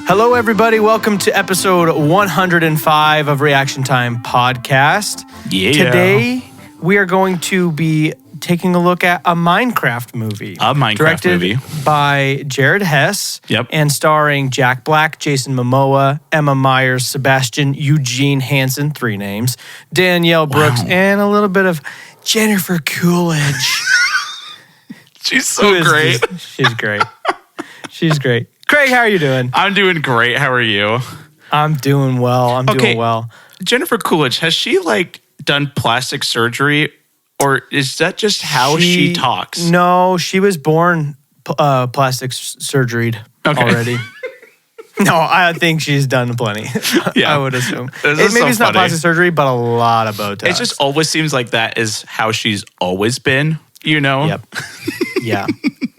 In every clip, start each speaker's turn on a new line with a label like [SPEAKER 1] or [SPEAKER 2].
[SPEAKER 1] Hello, everybody. Welcome to episode 105 of Reaction Time Podcast.
[SPEAKER 2] Yeah.
[SPEAKER 1] Today, we are going to be taking a look at a Minecraft movie. Directed by Jared Hess.
[SPEAKER 2] Yep.
[SPEAKER 1] And starring Jack Black, Jason Momoa, Emma Myers, Sebastian Eugene Hansen, 3 names, Danielle Brooks, and a little bit of Jennifer Coolidge.
[SPEAKER 2] She's so great.
[SPEAKER 1] She's great. She's great. Craig, how are you doing?
[SPEAKER 2] I'm doing great. How are you?
[SPEAKER 1] I'm doing well. Doing well.
[SPEAKER 2] Jennifer Coolidge, has she done plastic surgery, or is that just how she talks?
[SPEAKER 1] No, she was born plastic surgeried already. No, I think she's done plenty. Yeah. I would assume. Maybe it's not plastic surgery, but a lot of Botox.
[SPEAKER 2] It just always seems like that is how she's always been, you know?
[SPEAKER 1] Yep. Yeah.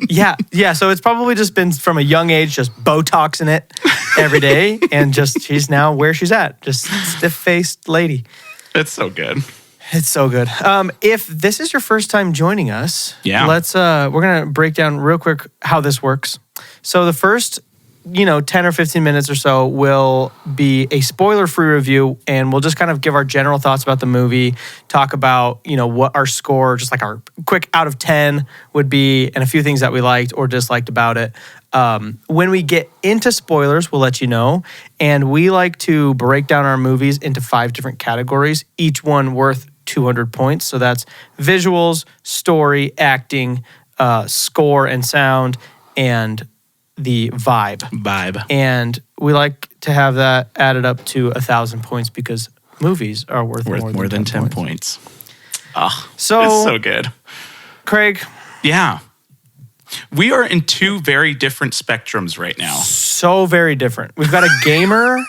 [SPEAKER 1] Yeah. So it's probably just been from a young age, just Botoxing it every day. And just she's now where she's at. Just stiff-faced lady.
[SPEAKER 2] It's so good.
[SPEAKER 1] It's so good. If this is your first time joining us,
[SPEAKER 2] let's
[SPEAKER 1] we're gonna break down real quick how this works. So the first 10 or 15 minutes or so will be a spoiler-free review, and we'll just kind of give our general thoughts about the movie, talk about, what our score, just like our quick out of 10 would be, and a few things that we liked or disliked about it. When we get into spoilers, we'll let you know, and we like to break down our movies into 5 different categories, each one worth 200 points. So that's visuals, story, acting, score and sound, and the vibe. And we like to have that added up to 1,000 points because movies are worth more than 10 points.
[SPEAKER 2] Oh, so it's so good.
[SPEAKER 1] Craig.
[SPEAKER 2] Yeah. We are in 2 very different spectrums right now.
[SPEAKER 1] So very different. We've got a gamer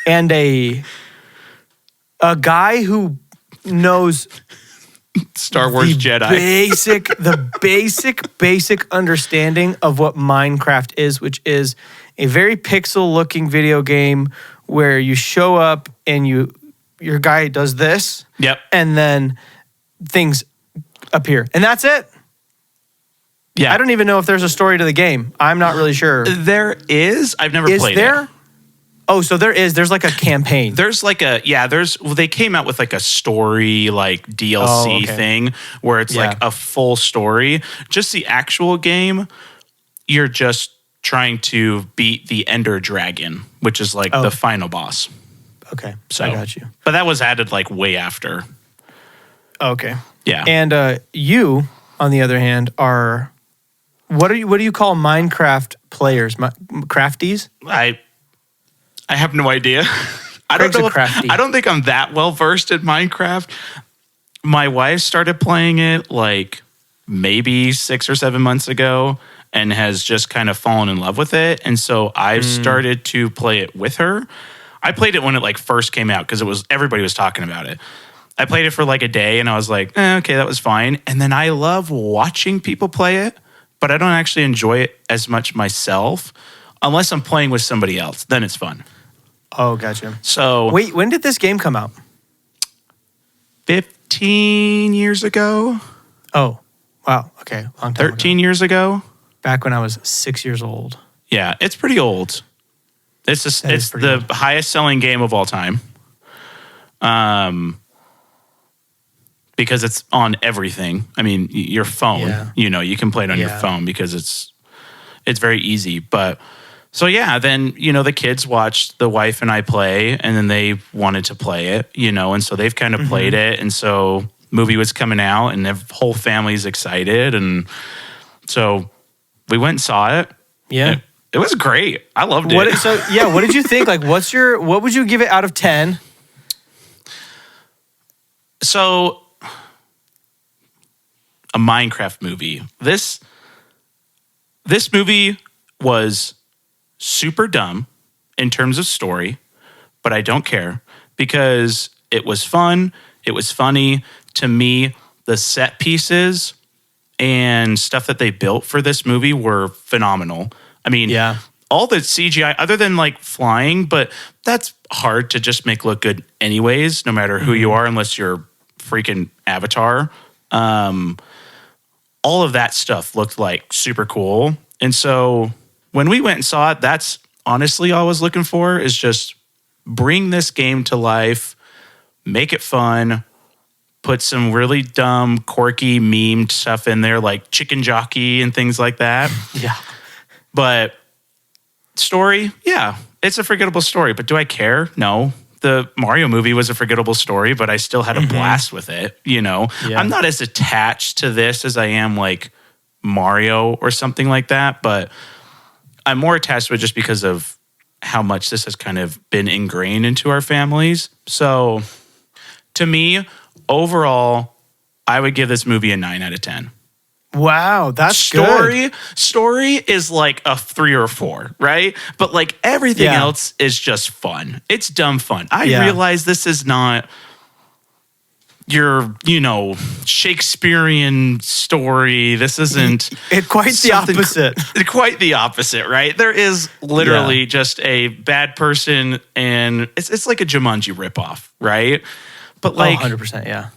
[SPEAKER 1] and a guy who knows
[SPEAKER 2] Star Wars Jedi.
[SPEAKER 1] The basic understanding of what Minecraft is, which is a very pixel-looking video game where you show up and your guy does this.
[SPEAKER 2] Yep.
[SPEAKER 1] And then things appear. And that's it.
[SPEAKER 2] Yeah.
[SPEAKER 1] I don't even know if there's a story to the game. I'm not really sure.
[SPEAKER 2] There is. I've never played it. Is there?
[SPEAKER 1] Oh, so there is. There's like a campaign.
[SPEAKER 2] They came out with like a story, like DLC thing where it's like a full story. Just the actual game, you're just trying to beat the Ender Dragon, which is like the final boss.
[SPEAKER 1] Okay, so I got you.
[SPEAKER 2] But that was added like way after.
[SPEAKER 1] Okay.
[SPEAKER 2] Yeah.
[SPEAKER 1] And you, on the other hand, are what do you call Minecraft players? Crafties?
[SPEAKER 2] I have no idea. I don't think I'm that well versed in Minecraft. My wife started playing it like maybe 6 or 7 months ago and has just kind of fallen in love with it. And so I've started to play it with her. I played it when it like first came out because everybody was talking about it. I played it for like a day and I was like, okay, that was fine. And then I love watching people play it, but I don't actually enjoy it as much myself unless I'm playing with somebody else. Then it's fun.
[SPEAKER 1] Oh, gotcha.
[SPEAKER 2] So
[SPEAKER 1] wait, when did this game come out?
[SPEAKER 2] 15 years ago.
[SPEAKER 1] Oh, wow. Okay, long time
[SPEAKER 2] 13 years ago.
[SPEAKER 1] Back when I was 6 years old.
[SPEAKER 2] Yeah, it's pretty old. It's the highest selling game of all time. Because it's on everything. I mean, your phone. Yeah. You can play it on your phone because it's very easy, but. So yeah, then, the kids watched the wife and I play, and then they wanted to play it, and so they've kind of played it. And so movie was coming out and the whole family's excited. And so we went and saw it.
[SPEAKER 1] Yeah.
[SPEAKER 2] It was great. I loved it.
[SPEAKER 1] What did you think? Like, what would you give it out of 10?
[SPEAKER 2] So a Minecraft movie. This movie was super dumb in terms of story, but I don't care because it was fun. It was funny. To me, the set pieces and stuff that they built for this movie were phenomenal. I mean, all the CGI, other than like flying, but that's hard to just make look good anyways, no matter who you are, unless you're freaking Avatar. All of that stuff looked like super cool. And so when we went and saw it, that's honestly all I was looking for is just bring this game to life, make it fun, put some really dumb, quirky, memed stuff in there like chicken jockey and things like that.
[SPEAKER 1] Yeah.
[SPEAKER 2] But story, yeah, it's a forgettable story. But do I care? No. The Mario movie was a forgettable story, but I still had a blast with it. You know, I'm not as attached to this as I am like Mario or something like that, but I'm more attached to it just because of how much this has kind of been ingrained into our families. So to me, overall, I would give this movie a 9 out of 10.
[SPEAKER 1] Wow, that's good.
[SPEAKER 2] Story is like a 3 or 4, right? But like everything else is just fun. It's dumb fun. I realize this is not your, Shakespearean story. This isn't
[SPEAKER 1] quite the opposite.
[SPEAKER 2] Quite the opposite, right? There is literally just a bad person, and it's like a Jumanji ripoff, right? But like
[SPEAKER 1] 100%, yeah.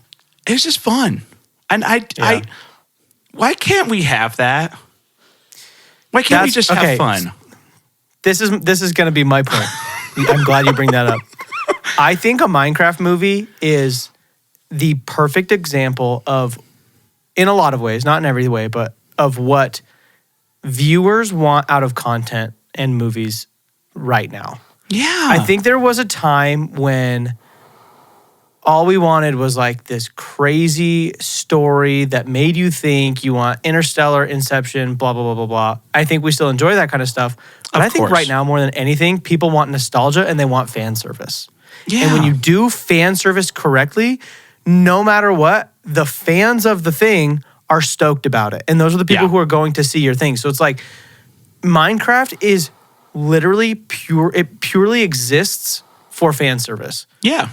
[SPEAKER 2] It was just fun. And why can't we have that? Why can't we just have fun?
[SPEAKER 1] This is going to be my point. I'm glad you bring that up. I think a Minecraft movie is the perfect example of, in a lot of ways, not in every way, but of what viewers want out of content and movies right now.
[SPEAKER 2] Yeah.
[SPEAKER 1] I think there was a time when all we wanted was like this crazy story that made you think. You want Interstellar, Inception, blah, blah, blah, blah, blah. I think we still enjoy that kind of stuff. But I think right now, more than anything, people want nostalgia and they want fan service. Yeah. And when you do fan service correctly, no matter what, the fans of the thing are stoked about it. And those are the people who are going to see your thing. So it's like Minecraft is literally it purely exists for fan service.
[SPEAKER 2] Yeah.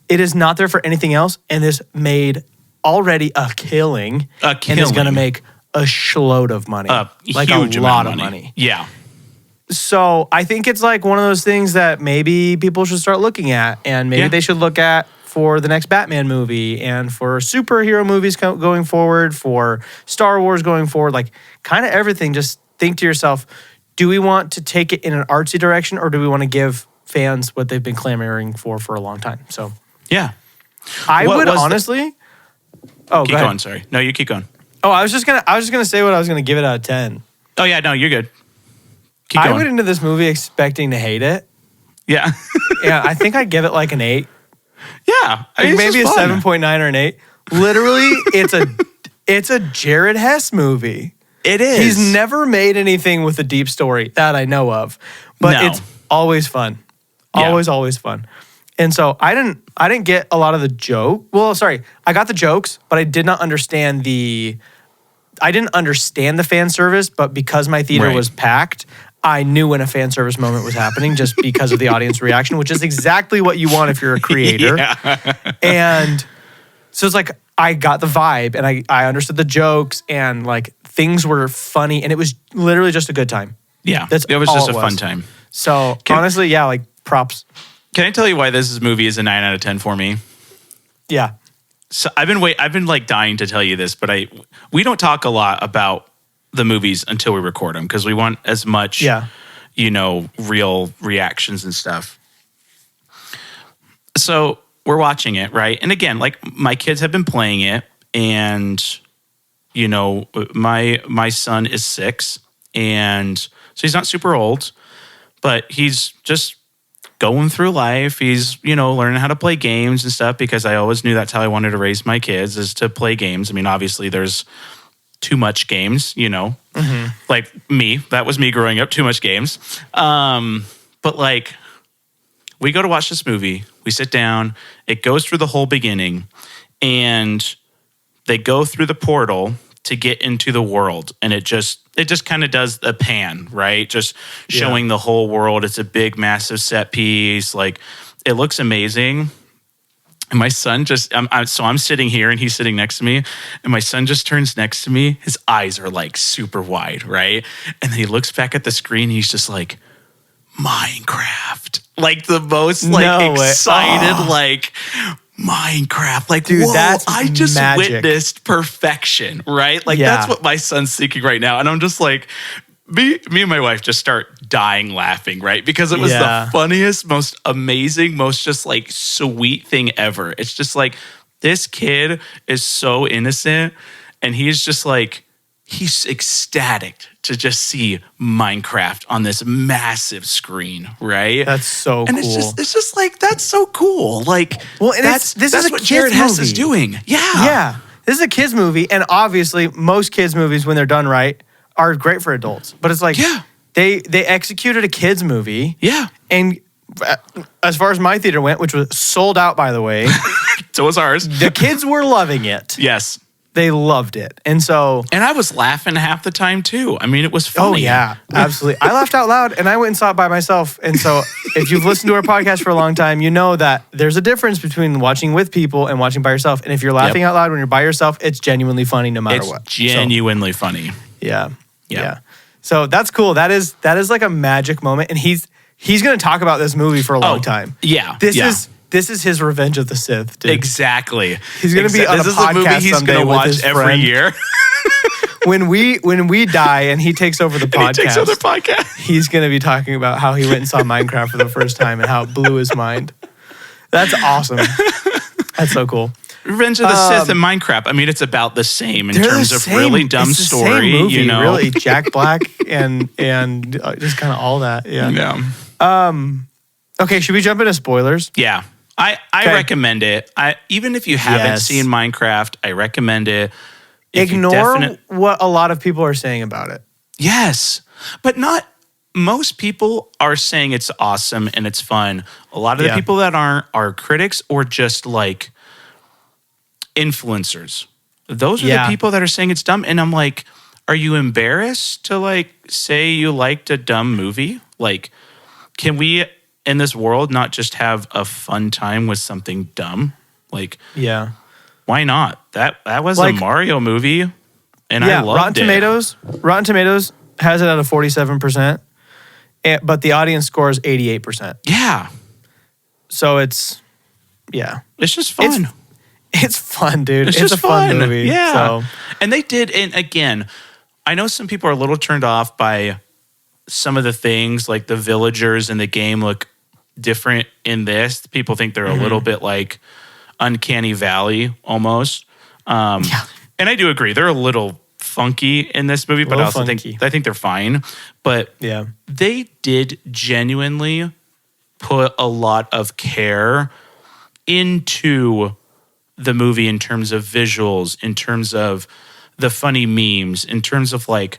[SPEAKER 1] It is not there for anything else, and this made already a killing. And is going to make a shitload of money. Like a lot of money.
[SPEAKER 2] Yeah.
[SPEAKER 1] So I think it's like one of those things that maybe people should start looking at, and maybe they should look at for the next Batman movie and for superhero movies going forward, for Star Wars going forward, like kind of everything. Just think to yourself, do we want to take it in an artsy direction, or do we want to give fans what they've been clamoring for a long time? So... yeah. I would honestly...
[SPEAKER 2] keep going, sorry. No, you keep going.
[SPEAKER 1] Oh, I was just gonna say what I was gonna give it out of 10.
[SPEAKER 2] Oh yeah, no, you're good. Keep going.
[SPEAKER 1] I went into this movie expecting to hate it.
[SPEAKER 2] Yeah.
[SPEAKER 1] Yeah, I think I'd give it like an 8.
[SPEAKER 2] Yeah.
[SPEAKER 1] Maybe a 7.9 or an 8. Literally, it's a Jared Hess movie.
[SPEAKER 2] It is.
[SPEAKER 1] He's never made anything with a deep story that I know of. But it's always fun. Always fun. And so I didn't get a lot of the joke. Well, sorry, I got the jokes, but I did not understand I didn't understand the fan service, but because my theater was packed, I knew when a fan service moment was happening just because of the audience reaction, which is exactly what you want if you're a creator. And so it's like I got the vibe and I understood the jokes and like things were funny and it was literally just a good time.
[SPEAKER 2] Yeah, it was just a fun time.
[SPEAKER 1] So honestly, yeah, like props.
[SPEAKER 2] Can I tell you why this movie is a 9 out of 10 for me?
[SPEAKER 1] Yeah.
[SPEAKER 2] So I've been like dying to tell you this, but we don't talk a lot about the movies until we record them because we want as much, real reactions and stuff. So we're watching it, right? And again, like my kids have been playing it, and my son is 6, and so he's not super old, but he's just going through life. He's, learning how to play games and stuff because I always knew that's how I wanted to raise my kids is to play games. I mean, obviously there's too much games, like me. That was me growing up, too much games. But like we go to watch this movie. We sit down. It goes through the whole beginning and they go through the portal to get into the world, and it just kind of does a pan, right? Just showing the whole world. It's a big, massive set piece. Like, it looks amazing. And my son I'm sitting here and he's sitting next to me, and my son just turns next to me. His eyes are like super wide, right? And then he looks back at the screen. And he's just like, Minecraft. Like the most excited, like Minecraft, like, dude, that's I just witnessed perfection, right? Like that's what my son's thinking right now, and I'm just like, me and my wife just start dying laughing, right? Because it was the funniest, most amazing, most just like sweet thing ever. It's just like this kid is so innocent and he's just like, he's ecstatic to just see Minecraft on this massive screen, right?
[SPEAKER 1] That's so
[SPEAKER 2] and
[SPEAKER 1] cool.
[SPEAKER 2] It's just like, that's so cool. Like,
[SPEAKER 1] well, and that's
[SPEAKER 2] what Jared Hess is doing. Yeah.
[SPEAKER 1] Yeah. This is a kid's movie. And obviously, most kids' movies, when they're done right, are great for adults. But it's like, they executed a kid's movie.
[SPEAKER 2] Yeah.
[SPEAKER 1] And as far as my theater went, which was sold out, by the way.
[SPEAKER 2] So was ours.
[SPEAKER 1] The kids were loving it.
[SPEAKER 2] Yes.
[SPEAKER 1] They loved it. And
[SPEAKER 2] I was laughing half the time too. I mean, it was funny.
[SPEAKER 1] Oh, yeah, absolutely. I laughed out loud and I went and saw it by myself. And so if you've listened to our podcast for a long time, you know that there's a difference between watching with people and watching by yourself. And if you're laughing out loud when you're by yourself, it's genuinely funny no matter what.
[SPEAKER 2] It's genuinely funny.
[SPEAKER 1] Yeah. So that's cool. That is like a magic moment. And he's going to talk about this movie for a long time.
[SPEAKER 2] Yeah.
[SPEAKER 1] This is his Revenge of the Sith, dude.
[SPEAKER 2] Exactly.
[SPEAKER 1] He's going to be on a podcast
[SPEAKER 2] he's
[SPEAKER 1] someday
[SPEAKER 2] to
[SPEAKER 1] with
[SPEAKER 2] watch
[SPEAKER 1] his
[SPEAKER 2] every
[SPEAKER 1] friend.
[SPEAKER 2] year.
[SPEAKER 1] When we die and he takes over the podcast, he's going to be talking about how he went and saw Minecraft for the first time and how it blew his mind. That's awesome. That's so cool.
[SPEAKER 2] Revenge of the Sith and Minecraft. I mean, it's about the same in terms of really dumb story.
[SPEAKER 1] Same movie,
[SPEAKER 2] you know,
[SPEAKER 1] really. Jack Black and just kind of all that. Yeah. Okay, should we jump into spoilers?
[SPEAKER 2] Yeah. I recommend it. Even if you haven't seen Minecraft, I recommend it.
[SPEAKER 1] Ignore what a lot of people are saying about it.
[SPEAKER 2] Yes. But most people are saying it's awesome and it's fun. A lot of the people that aren't are critics or just like influencers. Those are the people that are saying it's dumb. And I'm like, are you embarrassed to like say you liked a dumb movie? Like, can we in this world not just have a fun time with something dumb? Like, why not? That was like, a Mario movie, and I loved it.
[SPEAKER 1] Rotten Tomatoes has it at a 47%, but the audience score is 88%.
[SPEAKER 2] Yeah.
[SPEAKER 1] So it's
[SPEAKER 2] just fun.
[SPEAKER 1] It's fun, dude.
[SPEAKER 2] It's just
[SPEAKER 1] a fun movie.
[SPEAKER 2] Yeah.
[SPEAKER 1] So.
[SPEAKER 2] And they did, and again, I know some people are a little turned off by some of the things, like the villagers in the game look different in this. People think they're a little bit like Uncanny Valley almost. And I do agree. They're a little funky in this movie, but I also think they're fine. But they did genuinely put a lot of care into the movie in terms of visuals, in terms of the funny memes, in terms of like,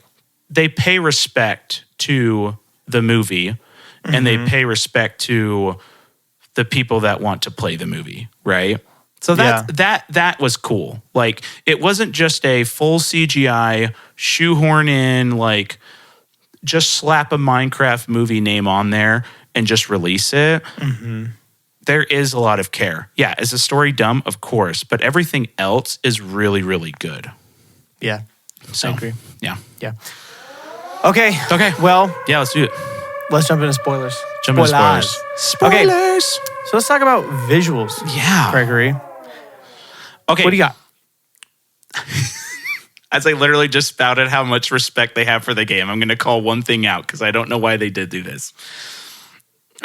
[SPEAKER 2] they pay respect to the movie and they pay respect to the people that want to play the movie, right? So that was cool. Like, it wasn't just a full CGI, shoehorn in, like, just slap a Minecraft movie name on there and just release it. There is a lot of care. Yeah, is the story dumb? Of course. But everything else is really, really good.
[SPEAKER 1] Yeah.
[SPEAKER 2] So,
[SPEAKER 1] I agree.
[SPEAKER 2] Yeah.
[SPEAKER 1] Okay. Well.
[SPEAKER 2] Yeah, let's do it.
[SPEAKER 1] Let's jump into spoilers.
[SPEAKER 2] Spoilers.
[SPEAKER 1] Okay. So let's talk about visuals.
[SPEAKER 2] Yeah.
[SPEAKER 1] Gregory.
[SPEAKER 2] Okay.
[SPEAKER 1] What do you got?
[SPEAKER 2] As I literally just spouted how much respect they have for the game, I'm going to call one thing out because I don't know why they did do this.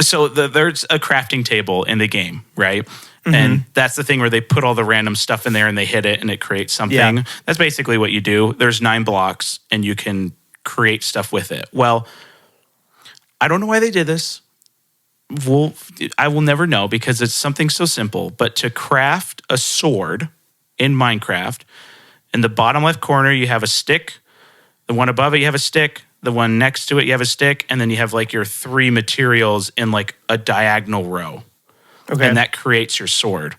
[SPEAKER 2] So there's a crafting table in the game, right? And that's the thing where they put all the random stuff in there and they hit it and it creates something. Yeah. That's basically what you do. There's 9 blocks and you can create stuff with it. Well, I don't know why they did this. I will never know because it's something so simple. But to craft a sword in Minecraft, in the bottom left corner, you have a stick. The one above it, you have a stick. The one next to it, you have a stick. And then you have like your 3 materials in like a diagonal row. Okay. And that creates your sword.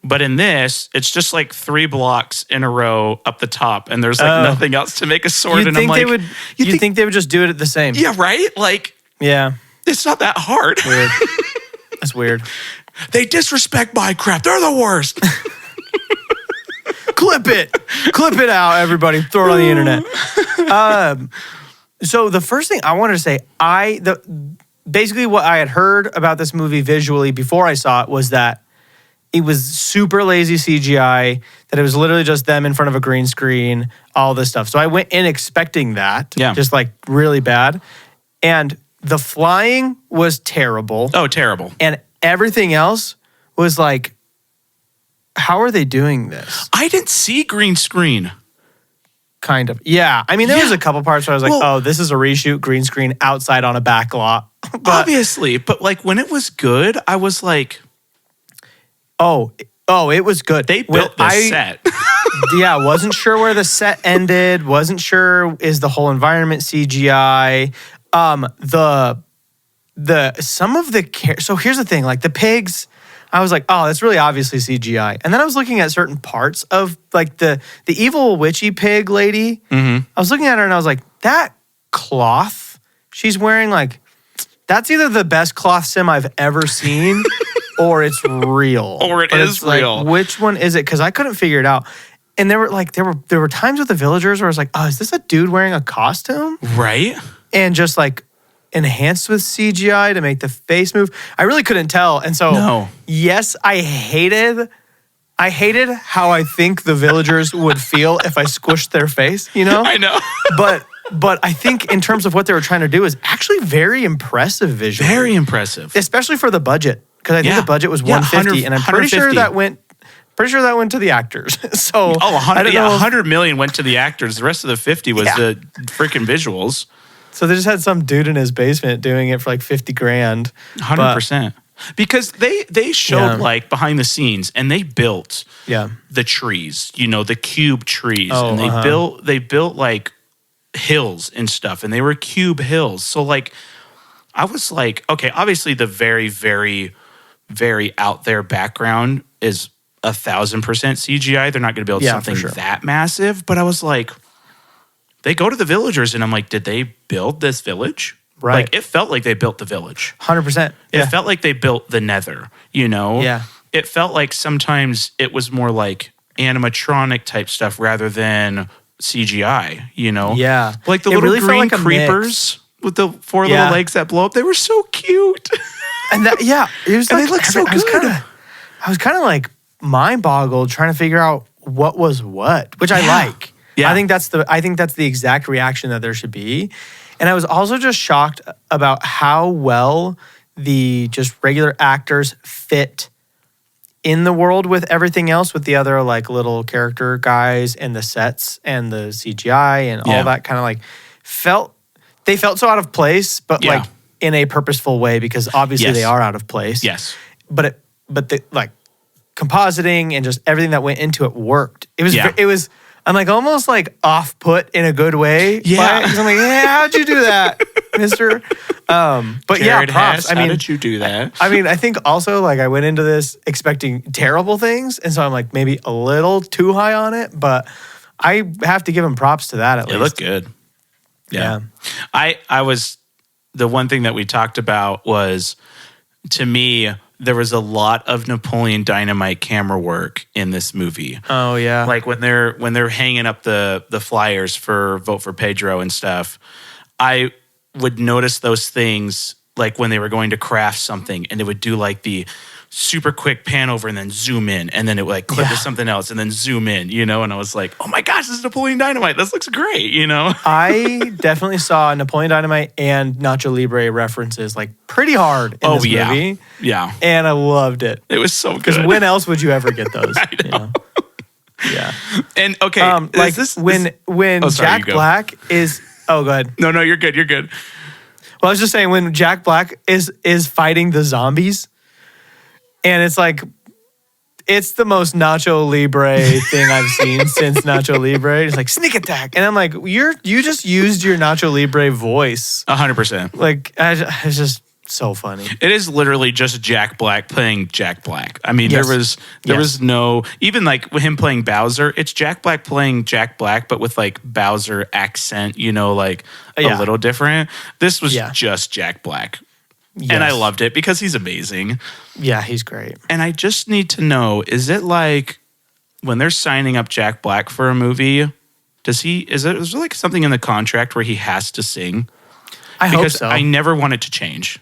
[SPEAKER 2] But in this, it's just like 3 blocks in a row up the top. And there's like nothing else to make a sword. And I'm like,
[SPEAKER 1] you think they would just do it the same?
[SPEAKER 2] Yeah, right? Like,
[SPEAKER 1] yeah.
[SPEAKER 2] It's not that hard.
[SPEAKER 1] Weird. That's weird.
[SPEAKER 2] They disrespect Minecraft. They're the worst.
[SPEAKER 1] Clip it out, everybody. Throw it on the internet. So the first thing I wanted to say, basically what I had heard about this movie visually before I saw it was that it was super lazy CGI, that it was literally just them in front of a green screen, all this stuff. So I went in expecting that, just like really bad. And the flying was terrible.
[SPEAKER 2] Oh, terrible.
[SPEAKER 1] And everything else was like, how are they doing this?
[SPEAKER 2] I didn't see green screen.
[SPEAKER 1] Kind of. Yeah. I mean, there was a couple parts where I was like, oh, this is a reshoot green screen outside on a back lot.
[SPEAKER 2] Obviously. But like when it was good, I was like...
[SPEAKER 1] Oh, it was good.
[SPEAKER 2] They built this set.
[SPEAKER 1] Yeah, wasn't sure where the set ended. Wasn't sure is the whole environment CGI. So here's the thing, like the pigs, I was like, oh, that's really obviously CGI. And then I was looking at certain parts of like the evil witchy pig lady.
[SPEAKER 2] Mm-hmm.
[SPEAKER 1] I was looking at her and I was like, that cloth she's wearing, like, that's either the best cloth sim I've ever seen or it's real.
[SPEAKER 2] Or it is real.
[SPEAKER 1] Like, which one is it? Because I couldn't figure it out. And there were times with the villagers where I was like, oh, is this a dude wearing a costume?
[SPEAKER 2] Right.
[SPEAKER 1] And just like enhanced with CGI to make the face move. I really couldn't tell. And so, yes, I hated how I think the villagers would feel if I squished their face, you know?
[SPEAKER 2] I know.
[SPEAKER 1] But I think in terms of what they were trying to do is actually very impressive visually.
[SPEAKER 2] Very impressive.
[SPEAKER 1] Especially for the budget. Because I think the budget was $150, and I'm pretty sure that went to the actors. So
[SPEAKER 2] $100 million went to the actors. The rest of the 50 was the freaking visuals.
[SPEAKER 1] So they just had some dude in his basement doing it for like $50,000.
[SPEAKER 2] 100%. Because they showed like behind the scenes, and they built the trees, the cube trees, and they built like hills and stuff, and they were cube hills. So like I was like, okay, obviously the very, very, very out there background is 1,000% CGI. They're not going to build something that massive. But I was like, they go to the villagers, and I'm like, did they build this village?
[SPEAKER 1] Right.
[SPEAKER 2] Like, it felt like they built the village.
[SPEAKER 1] 100%.
[SPEAKER 2] It felt like they built the nether,
[SPEAKER 1] Yeah.
[SPEAKER 2] It felt like sometimes it was more like animatronic type stuff rather than CGI,
[SPEAKER 1] Yeah.
[SPEAKER 2] Like the little green creepers with the 4 little legs that blow up. They were so cute.
[SPEAKER 1] And that, it was like,
[SPEAKER 2] they looked so good.
[SPEAKER 1] I was kind of like mind boggled trying to figure out what was what, which I like.
[SPEAKER 2] Yeah.
[SPEAKER 1] I think that's the exact reaction that there should be. And I was also just shocked about how well the just regular actors fit in the world with everything else, with the other like little character guys and the sets and the CGI and all that kind of like felt so out of place, but like in a purposeful way, because obviously they are out of place.
[SPEAKER 2] Yes.
[SPEAKER 1] But the like compositing and just everything that went into it worked. It was I'm like almost like off put in a good way.
[SPEAKER 2] Yeah.
[SPEAKER 1] Because I'm like, how'd you do that, mister? But
[SPEAKER 2] Jared
[SPEAKER 1] props.
[SPEAKER 2] Hess, how did you do that?
[SPEAKER 1] I mean, I think also like I went into this expecting terrible things. And so I'm like maybe a little too high on it, but I have to give him props to that at least.
[SPEAKER 2] It looked good. Yeah. I was, the one thing that we talked about was, to me, there was a lot of Napoleon Dynamite camera work in this movie.
[SPEAKER 1] Oh yeah.
[SPEAKER 2] Like when they're hanging up the flyers for Vote for Pedro and stuff, I would notice those things like when they were going to craft something, and it would do like the super quick pan over and then zoom in, and then it would like clip to something else and then zoom in, and I was like, oh my gosh, this is Napoleon Dynamite. This looks great,
[SPEAKER 1] I definitely saw Napoleon Dynamite and Nacho Libre references like pretty hard in this movie.
[SPEAKER 2] Yeah.
[SPEAKER 1] And I loved it.
[SPEAKER 2] It was so good.
[SPEAKER 1] Because when else would you ever get those?
[SPEAKER 2] I know.
[SPEAKER 1] Yeah.
[SPEAKER 2] And okay,
[SPEAKER 1] like when Jack Black is go ahead.
[SPEAKER 2] No, you're good. You're good.
[SPEAKER 1] Well, I was just saying when Jack Black is fighting the zombies, and it's like, it's the most Nacho Libre thing I've seen since Nacho Libre. It's like, sneak attack. And I'm like, you just used your Nacho Libre voice.
[SPEAKER 2] 100%.
[SPEAKER 1] Like, it's just so funny.
[SPEAKER 2] It is literally just Jack Black playing Jack Black. I mean, there was no, even like with him playing Bowser, it's Jack Black playing Jack Black, but with like Bowser accent, like a little different. This was just Jack Black. Yes. And I loved it because he's amazing.
[SPEAKER 1] Yeah, he's great.
[SPEAKER 2] And I just need to know, is it like when they're signing up Jack Black for a movie, is there like something in the contract where he has to sing?
[SPEAKER 1] I hope so.
[SPEAKER 2] I never want it to change.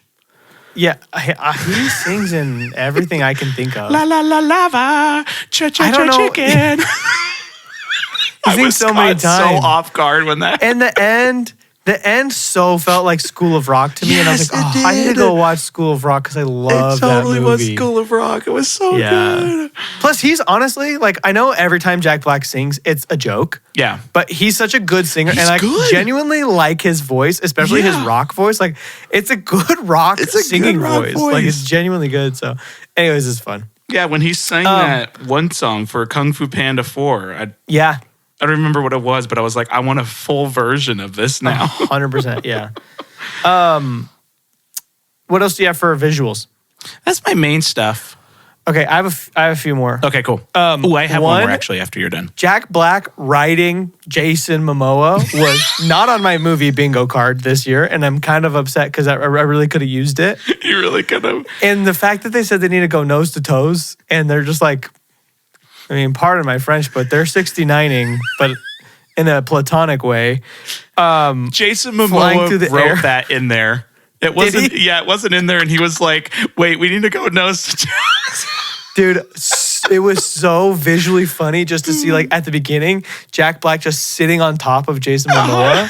[SPEAKER 1] Yeah, he sings in everything I can think of.
[SPEAKER 2] La la la lava, cha cha cha chicken.
[SPEAKER 1] He sings so many times.
[SPEAKER 2] So off guard when that.
[SPEAKER 1] And the end so felt like School of Rock to me,
[SPEAKER 2] yes,
[SPEAKER 1] and I was like, oh, I need to go watch School of Rock because I love that movie.
[SPEAKER 2] It totally was School of Rock. It was so good.
[SPEAKER 1] Plus, he's honestly, like, I know every time Jack Black sings, it's a joke.
[SPEAKER 2] Yeah.
[SPEAKER 1] But he's such a good singer, and I genuinely like his voice, especially his rock voice. Like, it's a good rock singing voice. Like, it's genuinely good. So, anyways, it's fun.
[SPEAKER 2] Yeah, when he sang that one song for Kung Fu Panda 4, I don't remember what it was, but I was like, I want a full version of this now.
[SPEAKER 1] 100%, yeah. What else do you have for visuals?
[SPEAKER 2] That's my main stuff.
[SPEAKER 1] Okay, I have a few more.
[SPEAKER 2] Okay, cool. I have one more actually after you're done.
[SPEAKER 1] Jack Black riding Jason Momoa was not on my movie bingo card this year, and I'm kind of upset because I really could have used it.
[SPEAKER 2] You really could have.
[SPEAKER 1] And the fact that they said they need to go nose to toes, and they're just like, I mean, pardon my French, but they're 69ing, but in a platonic way.
[SPEAKER 2] Jason Momoa wrote that in there. It wasn't. Yeah, it wasn't in there, and he was like, "Wait, we need to go nose to toes."
[SPEAKER 1] Dude, it was so visually funny just to see, like, at the beginning, Jack Black just sitting on top of Jason Momoa.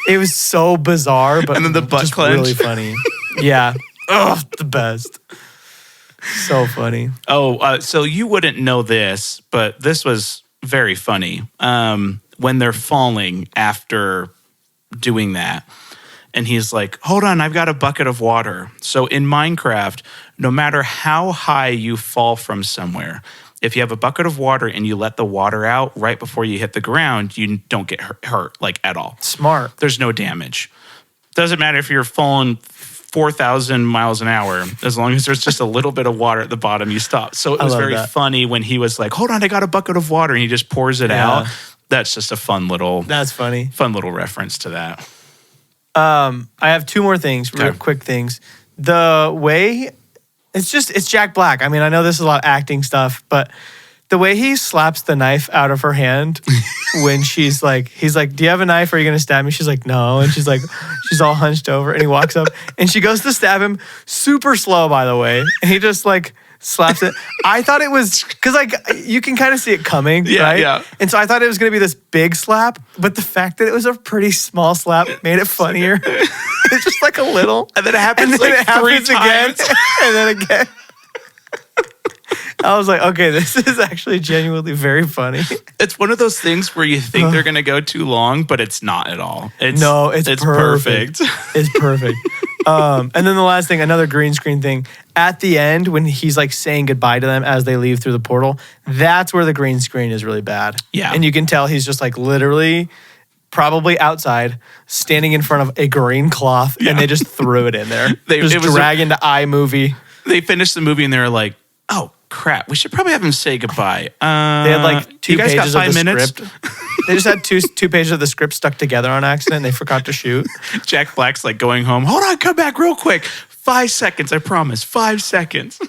[SPEAKER 1] It was so bizarre, but
[SPEAKER 2] and then the butt
[SPEAKER 1] just
[SPEAKER 2] clench.
[SPEAKER 1] Really funny. Yeah. Oh, the best. So funny.
[SPEAKER 2] Oh, so you wouldn't know this, but this was very funny. When they're falling after doing that, and he's like, hold on, I've got a bucket of water. So in Minecraft, no matter how high you fall from somewhere, if you have a bucket of water and you let the water out right before you hit the ground, you don't get hurt like at all.
[SPEAKER 1] Smart.
[SPEAKER 2] There's no damage. Doesn't matter if you're falling 4,000 miles an hour. As long as there's just a little bit of water at the bottom, you stop. So it was very funny when he was like, hold on, I got a bucket of water. And he just pours it out. That's just a fun little reference to that.
[SPEAKER 1] I have two more things, real quick things. The way, it's Jack Black. I mean, I know this is a lot of acting stuff, but the way he slaps the knife out of her hand when he's like, do you have a knife? Or are you going to stab me? She's like, no. And she's like, she's all hunched over, and he walks up and she goes to stab him super slow, by the way. And he just like slaps it. I thought it was, because like you can kind of see it coming, right? Yeah. And so I thought it was going to be this big slap, but the fact that it was a pretty small slap made it funnier. It's just like a little.
[SPEAKER 2] And then it happens three times.
[SPEAKER 1] Again. And then again. I was like, okay, this is actually genuinely very funny.
[SPEAKER 2] It's one of those things where you think they're going to go too long, but it's not at all.
[SPEAKER 1] It's perfect. It's perfect. And then the last thing, another green screen thing. At the end, when he's like saying goodbye to them as they leave through the portal, that's where the green screen is really bad. Yeah. And you can tell he's just like literally probably outside, standing in front of a green cloth, and they just threw it in there. They just drag into iMovie.
[SPEAKER 2] They finished the movie and they were like, oh, crap, we should probably have him say goodbye.
[SPEAKER 1] They had like 2 pages of the script. They just had two pages of the script stuck together on accident. They forgot to shoot.
[SPEAKER 2] Jack Black's like going home. Hold on, come back real quick. 5 seconds, I promise. 5 seconds.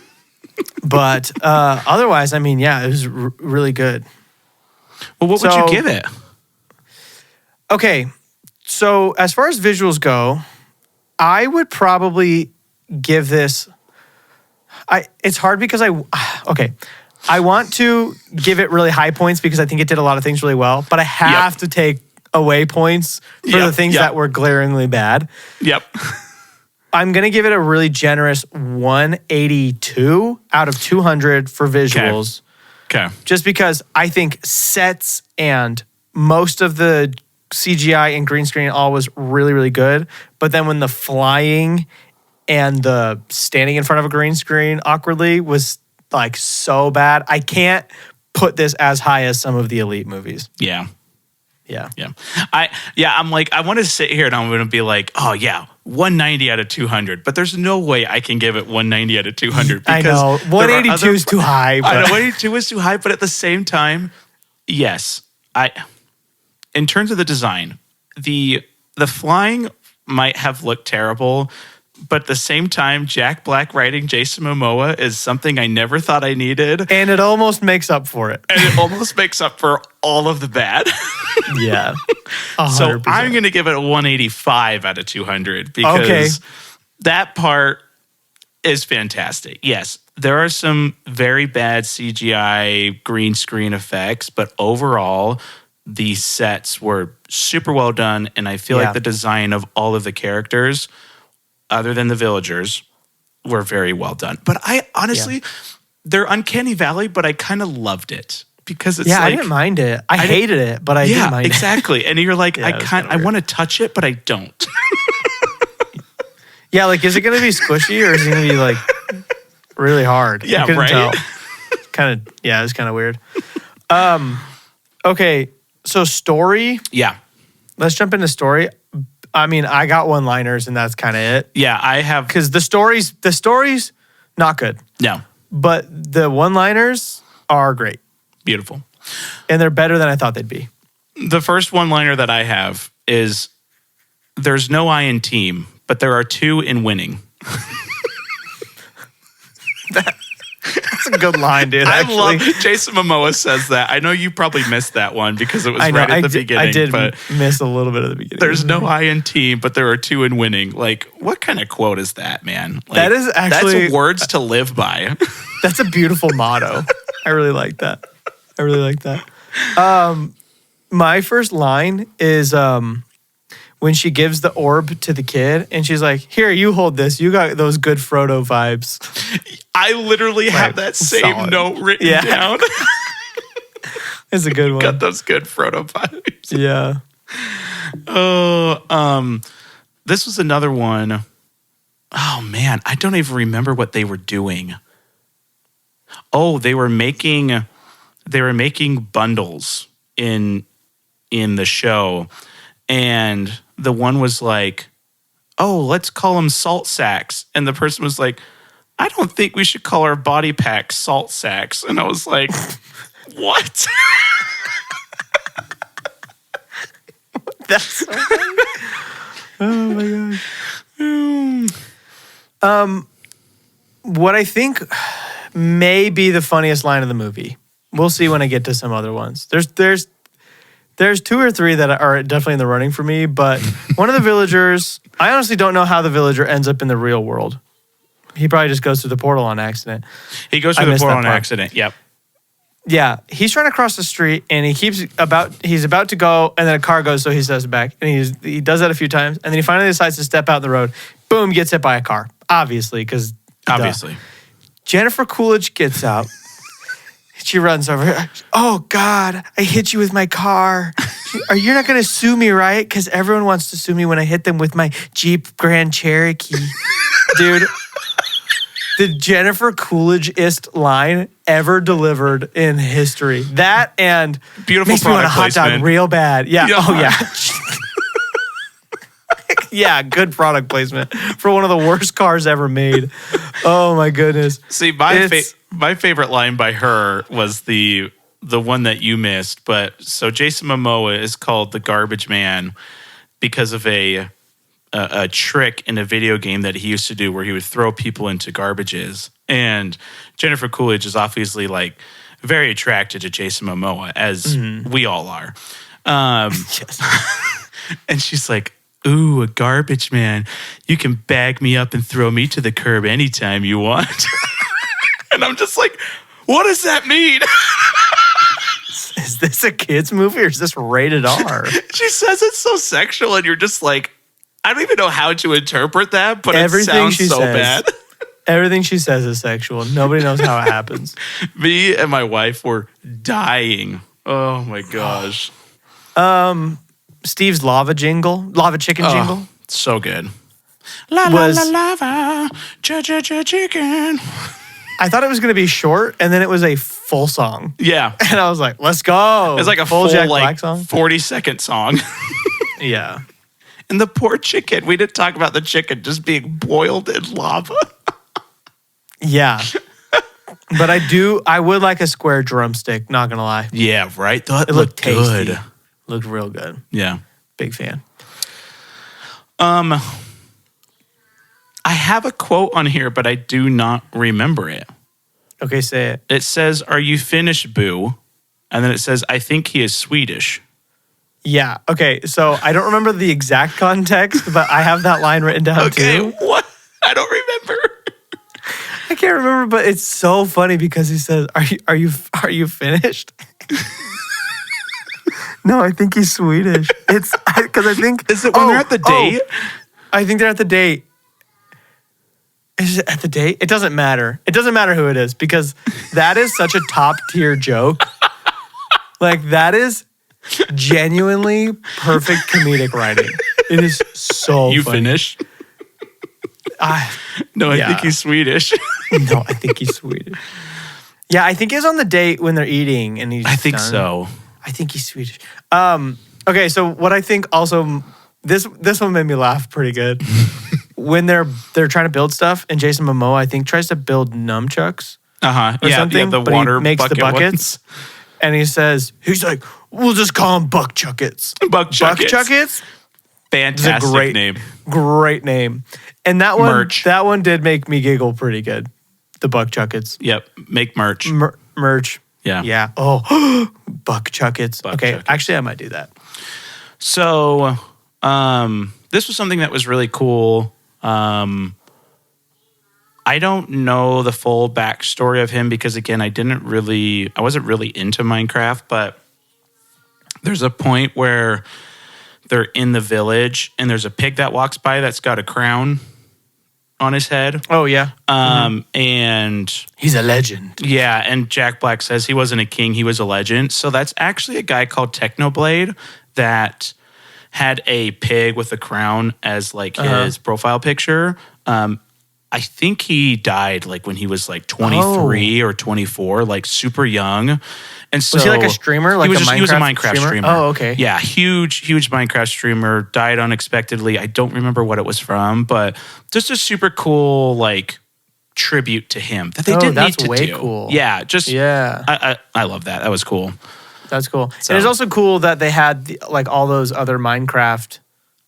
[SPEAKER 1] But otherwise, I mean, yeah, it was really good.
[SPEAKER 2] Well, what would you give it?
[SPEAKER 1] Okay, so as far as visuals go, I would probably give this... It's hard because I want to give it really high points because I think it did a lot of things really well, but I have to take away points for the things that were glaringly bad.
[SPEAKER 2] Yep.
[SPEAKER 1] I'm going to give it a really generous 182 out of 200 for visuals.
[SPEAKER 2] Okay.
[SPEAKER 1] Just because I think sets and most of the CGI and green screen all was really, really good. But then when the flying and the standing in front of a green screen awkwardly was like so bad, I can't put this as high as some of the Elite movies.
[SPEAKER 2] Yeah.
[SPEAKER 1] Yeah.
[SPEAKER 2] I'm like, I want to sit here and I'm going to be like, oh yeah, 190 out of 200. But there's no way I can give it 190 out of 200.
[SPEAKER 1] I know. 182 is too high.
[SPEAKER 2] I know 182 is too high, but at the same time, yes. In terms of the design, the flying might have looked terrible, but at the same time, Jack Black writing Jason Momoa is something I never thought I needed.
[SPEAKER 1] And it almost makes up for it.
[SPEAKER 2] And it almost makes up for all of the bad.
[SPEAKER 1] Yeah. 100%.
[SPEAKER 2] So I'm going to give it a 185 out of 200 because that part, is fantastic. Yes, there are some very bad CGI green screen effects, but overall, the sets were super well done, and I feel like the design of all of the characters, other than the villagers, were very well done. But I honestly, they're Uncanny Valley, but I kind of loved it. Because it's
[SPEAKER 1] I didn't mind it. I hated it, but I didn't mind it.
[SPEAKER 2] Exactly. And you're like, I want to touch it, but I don't.
[SPEAKER 1] Yeah, like, is it going to be squishy or is it going to be like really hard?
[SPEAKER 2] Yeah, right.
[SPEAKER 1] Kind of, yeah, it's kind of weird. Okay, so story.
[SPEAKER 2] Yeah.
[SPEAKER 1] Let's jump into story. I mean, I got one-liners and that's kind of it.
[SPEAKER 2] Yeah, I have.
[SPEAKER 1] Because the stories, not good.
[SPEAKER 2] No.
[SPEAKER 1] But the one-liners are great.
[SPEAKER 2] Beautiful.
[SPEAKER 1] And they're better than I thought they'd be.
[SPEAKER 2] The first one-liner that I have is, there's no I in team, but there are two in winning.
[SPEAKER 1] That's a good line, dude.
[SPEAKER 2] I love Jason Momoa says that. I know you probably missed that one because it was right at the beginning.
[SPEAKER 1] I did miss a little bit of the beginning.
[SPEAKER 2] There's no I in team, but there are two in winning. Like, what kind of quote is that, man? Like,
[SPEAKER 1] that is actually...
[SPEAKER 2] That's words to live by.
[SPEAKER 1] That's a beautiful motto. I really like that. My first line is when she gives the orb to the kid and she's like, here, you hold this. You got those good Frodo vibes.
[SPEAKER 2] I literally have that same note written down.
[SPEAKER 1] It's a good one.
[SPEAKER 2] Got those good Frodo vibes.
[SPEAKER 1] Yeah.
[SPEAKER 2] Oh, this was another one. Oh man, I don't even remember what they were doing. Oh, they were making bundles in the show, and the one was like, oh, let's call them salt sacks. And the person was like, I don't think we should call our body packs salt sacks. And I was like, what?
[SPEAKER 1] That's so funny. Oh my gosh. What I think may be the funniest line of the movie. We'll see when I get to some other ones. There's two or three that are definitely in the running for me, but one of the villagers, I honestly don't know how the villager ends up in the real world. He probably just goes through the portal on accident.
[SPEAKER 2] He goes through the portal on accident, yep.
[SPEAKER 1] Yeah, he's trying to cross the street, and he's about to go, and then a car goes, so he steps back. And he does that a few times, and then he finally decides to step out in the road. Boom, gets hit by a car. Obviously. Jennifer Coolidge gets out. She runs over. Oh, God, I hit you with my car. You're not going to sue me, right? Because everyone wants to sue me when I hit them with my Jeep Grand Cherokee. Dude, the Jennifer Coolidge-ist line ever delivered in history. That and
[SPEAKER 2] beautiful
[SPEAKER 1] makes me want a hot dog real bad. Yeah. Oh, yeah. Yeah, good product placement for one of the worst cars ever made. Oh, my goodness.
[SPEAKER 2] See, my favorite line by her was the one that you missed. But so Jason Momoa is called the Garbage Man because of a trick in a video game that he used to do where he would throw people into garbages. And Jennifer Coolidge is obviously like very attracted to Jason Momoa, as we all are.
[SPEAKER 1] Yes.
[SPEAKER 2] And she's like, ooh, a garbage man. You can bag me up and throw me to the curb anytime you want. And I'm just like, what does that mean?
[SPEAKER 1] Is this a kid's movie or is this rated R?
[SPEAKER 2] She says it's so sexual and you're just like, I don't even know how to interpret that, but
[SPEAKER 1] everything
[SPEAKER 2] it sounds so bad.
[SPEAKER 1] Everything she says is sexual. Nobody knows how it happens.
[SPEAKER 2] Me and my wife were dying. Oh my gosh.
[SPEAKER 1] Steve's lava chicken jingle.
[SPEAKER 2] So good. Lava, chicken.
[SPEAKER 1] I thought it was going to be short, and then it was a full song.
[SPEAKER 2] Yeah.
[SPEAKER 1] And I was like, let's go.
[SPEAKER 2] It's like a full
[SPEAKER 1] Jack
[SPEAKER 2] like
[SPEAKER 1] Black song.
[SPEAKER 2] 40-second song.
[SPEAKER 1] Yeah.
[SPEAKER 2] And the poor chicken. We didn't talk about the chicken just being boiled in lava.
[SPEAKER 1] Yeah. But I would like a square drumstick, not going to lie.
[SPEAKER 2] Yeah, right? That
[SPEAKER 1] it looked tasty.
[SPEAKER 2] Good.
[SPEAKER 1] Looked real good.
[SPEAKER 2] Yeah.
[SPEAKER 1] Big fan.
[SPEAKER 2] I have a quote on here, but I do not remember it.
[SPEAKER 1] Okay, say it.
[SPEAKER 2] It says, "Are you finished, boo?" And then it says, "I think he is Swedish."
[SPEAKER 1] Yeah. Okay. So I don't remember the exact context, but I have that line written down too.
[SPEAKER 2] Okay. What? I don't remember.
[SPEAKER 1] can't remember, but it's so funny because he says, "Are you finished?" No, I think he's Swedish. It's because I think
[SPEAKER 2] is it when they're at the date?
[SPEAKER 1] I think they're at the date. Is it at the date? It doesn't matter. It doesn't matter who it is because that is such a top tier joke. Like that is genuinely perfect comedic writing. It is so
[SPEAKER 2] You
[SPEAKER 1] funny.
[SPEAKER 2] finished? No, I think he's Swedish.
[SPEAKER 1] No, I think he's Swedish. Yeah, I think he's on the date when they're eating and he's
[SPEAKER 2] I think
[SPEAKER 1] done.
[SPEAKER 2] so.
[SPEAKER 1] I think he's Swedish. Okay, so what I think also this one made me laugh pretty good. When they're trying to build stuff and Jason Momoa I think tries to build nunchucks.
[SPEAKER 2] Or something,
[SPEAKER 1] the
[SPEAKER 2] but water
[SPEAKER 1] he makes
[SPEAKER 2] bucket
[SPEAKER 1] the buckets.
[SPEAKER 2] ones.
[SPEAKER 1] And he's like, we'll just call them buck chuckets.
[SPEAKER 2] Buck chuckets.
[SPEAKER 1] Buck chuckets?
[SPEAKER 2] Fantastic
[SPEAKER 1] great
[SPEAKER 2] name.
[SPEAKER 1] Great name. And that one
[SPEAKER 2] Merch.
[SPEAKER 1] that one did make me giggle pretty good. The buck chuckets.
[SPEAKER 2] Yep. Make merch.
[SPEAKER 1] Merch.
[SPEAKER 2] Yeah.
[SPEAKER 1] Yeah. Oh, buck chuckets. Okay.
[SPEAKER 2] chuckets.
[SPEAKER 1] Actually, I might do that.
[SPEAKER 2] So, this was something that was really cool. I don't know the full backstory of him because, again, I wasn't really into Minecraft, but there's a point where they're in the village and there's a pig that walks by that's got a crown on his head.
[SPEAKER 1] Oh, yeah.
[SPEAKER 2] And
[SPEAKER 1] he's a legend.
[SPEAKER 2] yeah, and Jack Black says he wasn't a king, he was a legend. So that's actually a guy called Technoblade that had a pig with a crown as like his profile picture. I think he died like when he was like 23 or 24, like super young. And so
[SPEAKER 1] was he like a streamer? Like
[SPEAKER 2] he was a Minecraft streamer.
[SPEAKER 1] Oh, okay.
[SPEAKER 2] Yeah, huge Minecraft streamer. Died unexpectedly. I don't remember what it was from, but just a super cool like tribute to him that they didn't need to do.
[SPEAKER 1] That's way cool.
[SPEAKER 2] Yeah,
[SPEAKER 1] yeah.
[SPEAKER 2] I love that. That was cool.
[SPEAKER 1] That's cool.
[SPEAKER 2] So-
[SPEAKER 1] And it's also cool that they had like all those other Minecraft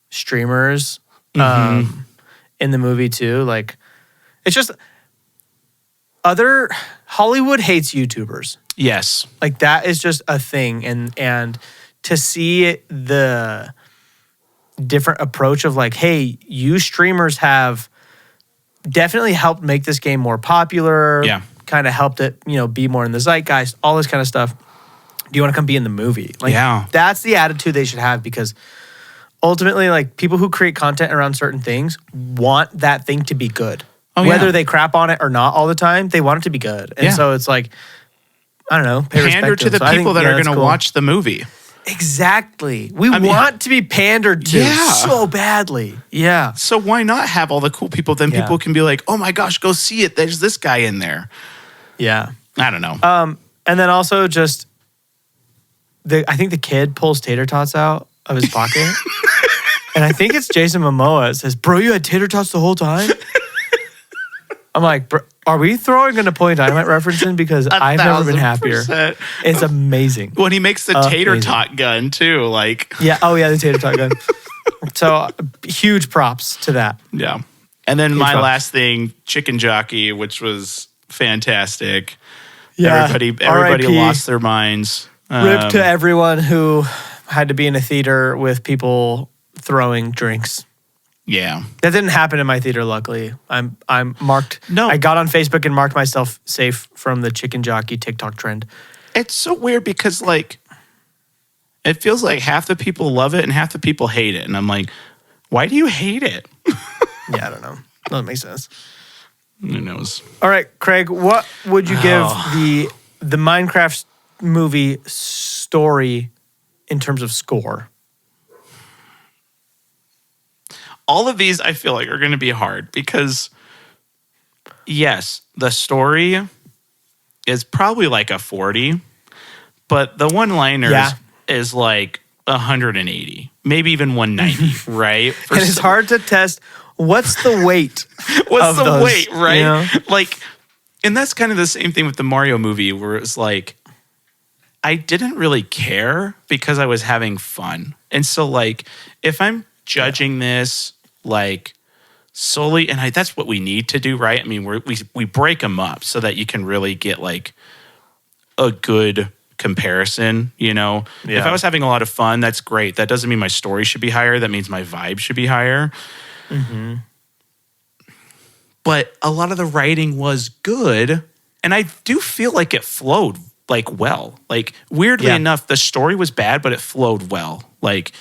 [SPEAKER 1] streamers in the movie too. Like, it's just Hollywood hates YouTubers.
[SPEAKER 2] Yes.
[SPEAKER 1] Like that is just a thing, and to see the different approach of like, hey, you streamers have definitely helped make this game more popular.
[SPEAKER 2] Yeah.
[SPEAKER 1] Kind of helped it, be more in the zeitgeist, all this kind of stuff. Do you want to come be in the movie? Like,
[SPEAKER 2] Yeah.
[SPEAKER 1] That's the attitude they should have because ultimately, like people who create content around certain things want that thing to be good. Whether they crap on it or not all the time, they want it to be good. And so it's like, I don't know,
[SPEAKER 2] pander to the people that are going to watch the movie.
[SPEAKER 1] Exactly. We want to be pandered to so badly. Yeah.
[SPEAKER 2] So why not have all the cool people? Then people can be like, oh my gosh, go see it. There's this guy in there.
[SPEAKER 1] Yeah.
[SPEAKER 2] I don't know.
[SPEAKER 1] And then also just, I think the kid pulls tater tots out of his pocket. And I think it's Jason Momoa. It says, bro, you had tater tots the whole time? I'm like, bro, are we throwing a Napoleon Dynamite reference in? Because I've never been happier. It's amazing.
[SPEAKER 2] When he makes the tater tot gun too, like.
[SPEAKER 1] Yeah. Oh yeah, the tater tot gun. So huge props to that.
[SPEAKER 2] Yeah. And then my last thing, Chicken Jockey, which was fantastic.
[SPEAKER 1] Yeah.
[SPEAKER 2] Everybody lost their minds.
[SPEAKER 1] Rip to everyone who had to be in a theater with people throwing drinks.
[SPEAKER 2] Yeah.
[SPEAKER 1] That didn't happen in my theater, luckily. I'm marked.
[SPEAKER 2] No.
[SPEAKER 1] I got on Facebook and marked myself safe from the Chicken Jockey TikTok trend.
[SPEAKER 2] It's so weird because, like, it feels like half the people love it and half the people hate it. And I'm like, why do you hate it?
[SPEAKER 1] Yeah, I don't know. Doesn't make sense.
[SPEAKER 2] Who knows?
[SPEAKER 1] All right, Craig, what would you give the Minecraft movie story in terms of score?
[SPEAKER 2] All of these I feel like are going to be hard because, yes, the story is probably like a 40, but the one-liners is like 180, maybe even 190, right?
[SPEAKER 1] And it's hard to test what's the weight.
[SPEAKER 2] What's the
[SPEAKER 1] those,
[SPEAKER 2] weight, right?
[SPEAKER 1] You know?
[SPEAKER 2] Like, and that's kind of the same thing with the Mario movie where it's like, I didn't really care because I was having fun. And so, like, if I'm judging this, like, solely, and that's what we need to do, right? I mean, we break them up so that you can really get, like, a good comparison, you know?
[SPEAKER 1] Yeah.
[SPEAKER 2] If I was having a lot of fun, that's great. That doesn't mean my story should be higher. That means my vibe should be higher.
[SPEAKER 1] Mm-hmm.
[SPEAKER 2] but a lot of the writing was good. And I do feel like it flowed like well. Like weirdly enough, the story was bad, but it flowed well. Like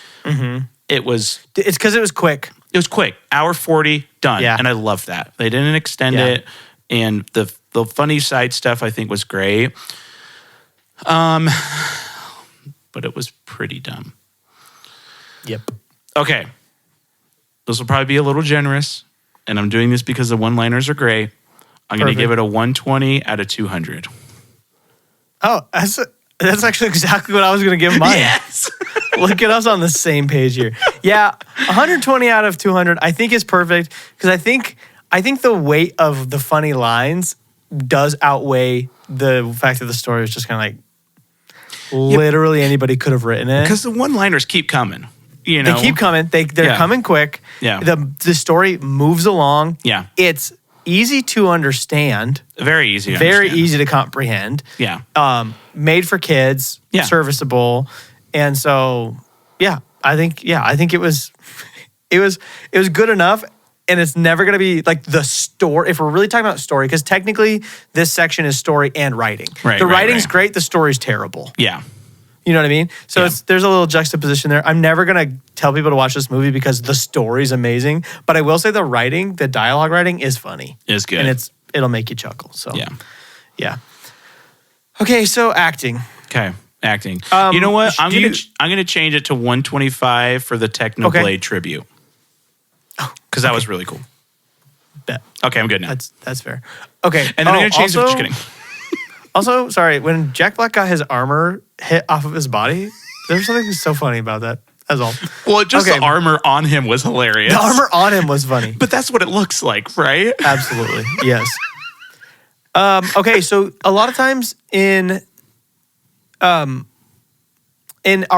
[SPEAKER 2] it was.
[SPEAKER 1] It's because it was quick.
[SPEAKER 2] It was quick. Hour 40, done. Yeah. And I loved that. They didn't extend it. And the funny side stuff I think was great. But it was pretty dumb.
[SPEAKER 1] Yep.
[SPEAKER 2] Okay. This will probably be a little generous. And I'm doing this because the one-liners are great. I'm going to give it a 120 out of 200.
[SPEAKER 1] Oh, that's actually exactly what I was going to give mine.
[SPEAKER 2] Yes.
[SPEAKER 1] Look at us on the same page here. Yeah, 120 out of 200 I think is perfect because I think the weight of the funny lines does outweigh the fact that the story was just kind of like literally anybody could have written it.
[SPEAKER 2] Because the one-liners keep coming. You know?
[SPEAKER 1] They keep coming. They're coming quick.
[SPEAKER 2] Yeah.
[SPEAKER 1] The story moves along.
[SPEAKER 2] Yeah.
[SPEAKER 1] It's easy to understand.
[SPEAKER 2] Very easy to
[SPEAKER 1] Very easy to comprehend.
[SPEAKER 2] Yeah.
[SPEAKER 1] Made for kids. Yeah. Serviceable. And so, I think it was good enough. And it's never going to be like the story. If we're really talking about story, because technically this section is story and writing.
[SPEAKER 2] Right,
[SPEAKER 1] the writing's great. The story's terrible.
[SPEAKER 2] Yeah.
[SPEAKER 1] You know what I mean? So there's a little juxtaposition there. I'm never going to tell people to watch this movie because the story's amazing. But I will say the writing, the dialogue writing is funny.
[SPEAKER 2] It's good.
[SPEAKER 1] And it'll make you chuckle. So
[SPEAKER 2] yeah.
[SPEAKER 1] Okay, so acting.
[SPEAKER 2] Okay, acting. You know what? I'm gonna change it to 125 for the Technoblade tribute. Because that was really cool.
[SPEAKER 1] Bet.
[SPEAKER 2] Okay, I'm good now.
[SPEAKER 1] That's fair. Okay.
[SPEAKER 2] And then I'm going to change it. Just kidding.
[SPEAKER 1] Also, sorry, when Jack Black got his armor hit off of his body, there's something so funny about that. That's all.
[SPEAKER 2] Well, just the armor on him was hilarious.
[SPEAKER 1] The armor on him was funny.
[SPEAKER 2] But that's what it looks like, right?
[SPEAKER 1] Absolutely. Yes. Okay, so a lot of times in our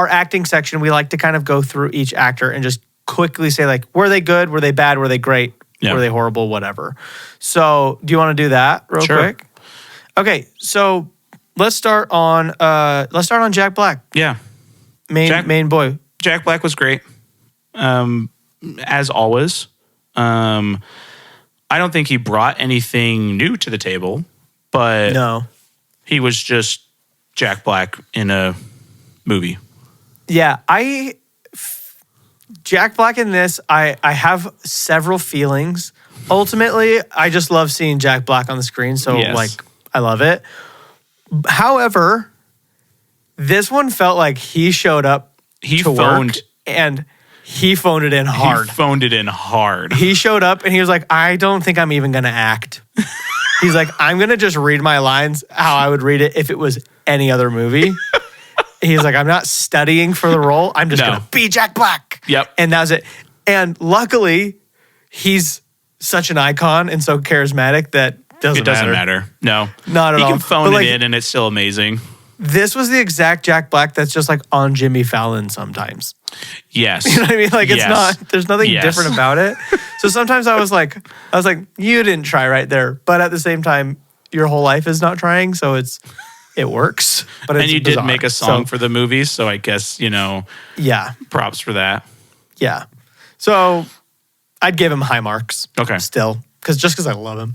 [SPEAKER 1] acting section, we like to kind of go through each actor and just quickly say, like, were they good? Were they bad? Were they great? Were they horrible? Whatever. So do you want to do that real quick? Okay, so let's start on Jack Black.
[SPEAKER 2] Yeah.
[SPEAKER 1] Main boy.
[SPEAKER 2] Jack Black was great. As always. I don't think he brought anything new to the table, but
[SPEAKER 1] no.
[SPEAKER 2] He was just Jack Black in a movie.
[SPEAKER 1] Yeah, Jack Black in this, I have several feelings. Ultimately, I just love seeing Jack Black on the screen, so I love it. However, this one felt like he showed up to work and he phoned it in hard. He showed up and he was like, I don't think I'm even going to act. He's like, I'm going to just read my lines how I would read it if it was any other movie. He's like, I'm not studying for the role. I'm just going to be Jack Black.
[SPEAKER 2] Yep.
[SPEAKER 1] And that was it. And luckily, he's such an icon and so charismatic that it doesn't matter.
[SPEAKER 2] No.
[SPEAKER 1] Not at all.
[SPEAKER 2] He can phone it in and it's still amazing.
[SPEAKER 1] This was the exact Jack Black that's just like on Jimmy Fallon sometimes.
[SPEAKER 2] Yes.
[SPEAKER 1] You know what I mean? Like it's not, there's nothing different about it. So sometimes I was like, you didn't try right there. But at the same time, your whole life is not trying. So it works. But it's
[SPEAKER 2] and you
[SPEAKER 1] bizarre.
[SPEAKER 2] did make a song for the movie. So I guess, props for that.
[SPEAKER 1] Yeah. So I'd give him high marks.
[SPEAKER 2] Okay.
[SPEAKER 1] Still. Because I love him.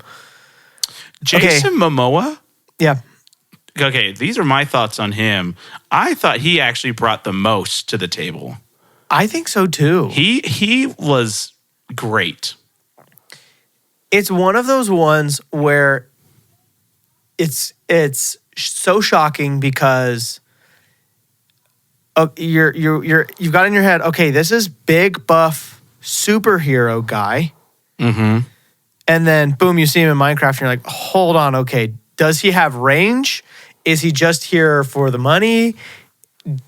[SPEAKER 2] Jason Momoa?
[SPEAKER 1] Yeah.
[SPEAKER 2] Okay, these are my thoughts on him. I thought he actually brought the most to the table.
[SPEAKER 1] I think so too.
[SPEAKER 2] He was great.
[SPEAKER 1] It's one of those ones where it's so shocking because you've got in your head, okay, this is big buff superhero guy.
[SPEAKER 2] Mm-hmm.
[SPEAKER 1] And then boom, you see him in Minecraft and you're like, hold on, okay, does he have range? Is he just here for the money?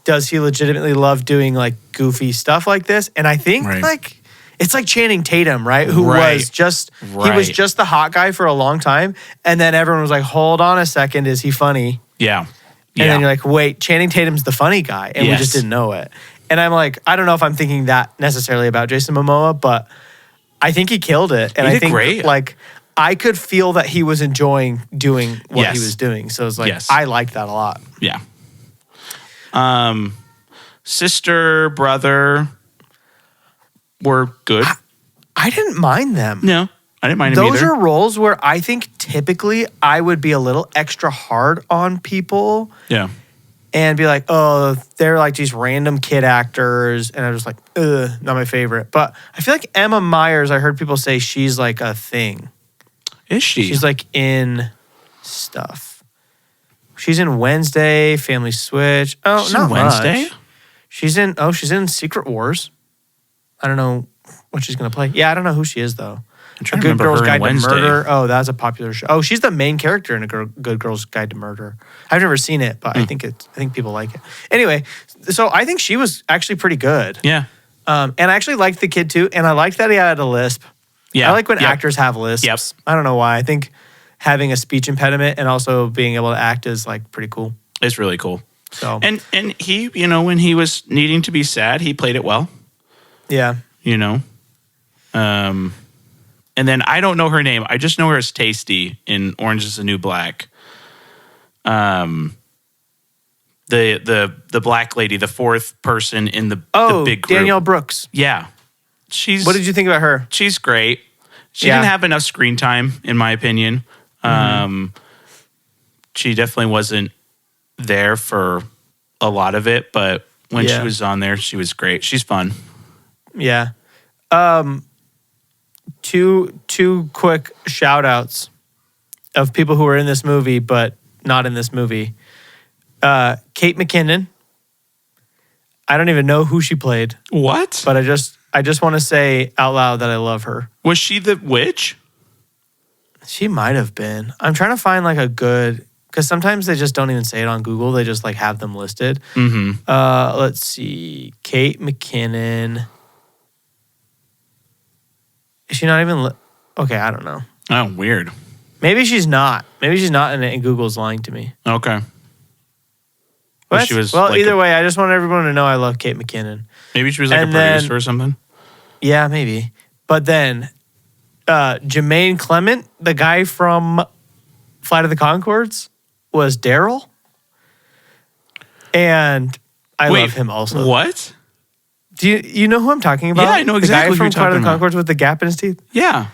[SPEAKER 1] Does he legitimately love doing like goofy stuff like this? And I think like it's like Channing Tatum, right? Who was just he was just the hot guy for a long time, and then everyone was like, "Hold on a second, is he funny?"
[SPEAKER 2] Yeah.
[SPEAKER 1] And then you're like, "Wait, Channing Tatum's the funny guy," and we just didn't know it. And I'm like, I don't know if I'm thinking that necessarily about Jason Momoa, but I think he killed it, and I think like. I could feel that he was enjoying doing what he was doing. So it was like, I liked that a lot.
[SPEAKER 2] Yeah. Sister, brother were good.
[SPEAKER 1] I didn't mind them.
[SPEAKER 2] No. I didn't mind him either.
[SPEAKER 1] Those are roles where I think typically I would be a little extra hard on people.
[SPEAKER 2] Yeah.
[SPEAKER 1] And be like, oh, they're like these random kid actors. And I'm just like, ugh, not my favorite. But I feel like Emma Myers, I heard people say she's like a thing.
[SPEAKER 2] Is she?
[SPEAKER 1] She's like in stuff. She's in Wednesday, Family Switch. Oh, she's not Wednesday? Much. She's in Secret Wars. I don't know what she's going to play. Yeah, I don't know who she is, though.
[SPEAKER 2] I'm trying to remember Girl's Guide to Murder.
[SPEAKER 1] Oh, that's a popular show. Oh, she's the main character in Good Girl's Guide to Murder. I've never seen it, but I think people like it. Anyway, so I think she was actually pretty good.
[SPEAKER 2] Yeah.
[SPEAKER 1] And I actually liked the kid too, and I liked that he had a lisp.
[SPEAKER 2] Yeah.
[SPEAKER 1] I like when actors have lisps.
[SPEAKER 2] Yep.
[SPEAKER 1] I don't know why. I think having a speech impediment and also being able to act is like pretty cool.
[SPEAKER 2] It's really cool.
[SPEAKER 1] So
[SPEAKER 2] and he, when he was needing to be sad, he played it well.
[SPEAKER 1] Yeah.
[SPEAKER 2] And then I don't know her name. I just know her as Tasty in Orange is the New Black. The black lady, the fourth person in the big group.
[SPEAKER 1] Danielle Brooks.
[SPEAKER 2] Yeah.
[SPEAKER 1] What did you think about her?
[SPEAKER 2] She's great. She didn't have enough screen time, in my opinion. She definitely wasn't there for a lot of it, but when she was on there, she was great. She's fun.
[SPEAKER 1] Yeah. Two quick shout outs of people who are in this movie but not in this movie. Kate McKinnon. I don't even know who she played.
[SPEAKER 2] What?
[SPEAKER 1] But I just want to say out loud that I love her.
[SPEAKER 2] Was she the witch?
[SPEAKER 1] She might have been. I'm trying to find like a good, because sometimes they just don't even say it on Google. They just like have them listed. Let's see. Kate McKinnon. Is she not even... Okay, I don't know.
[SPEAKER 2] Oh, weird.
[SPEAKER 1] Maybe she's not. Maybe she's not in it and Google's lying to me.
[SPEAKER 2] Okay.
[SPEAKER 1] Well, either way, I just want everyone to know I love Kate McKinnon.
[SPEAKER 2] Maybe she was like a producer or something?
[SPEAKER 1] Yeah, maybe. But then, Jermaine Clement, the guy from Flight of the Conchords, was Daryl. And I love him also.
[SPEAKER 2] What?
[SPEAKER 1] Do you know who I'm talking about?
[SPEAKER 2] Yeah, I know exactly
[SPEAKER 1] the guy from Flight of the Conchords with the gap in his teeth.
[SPEAKER 2] Yeah,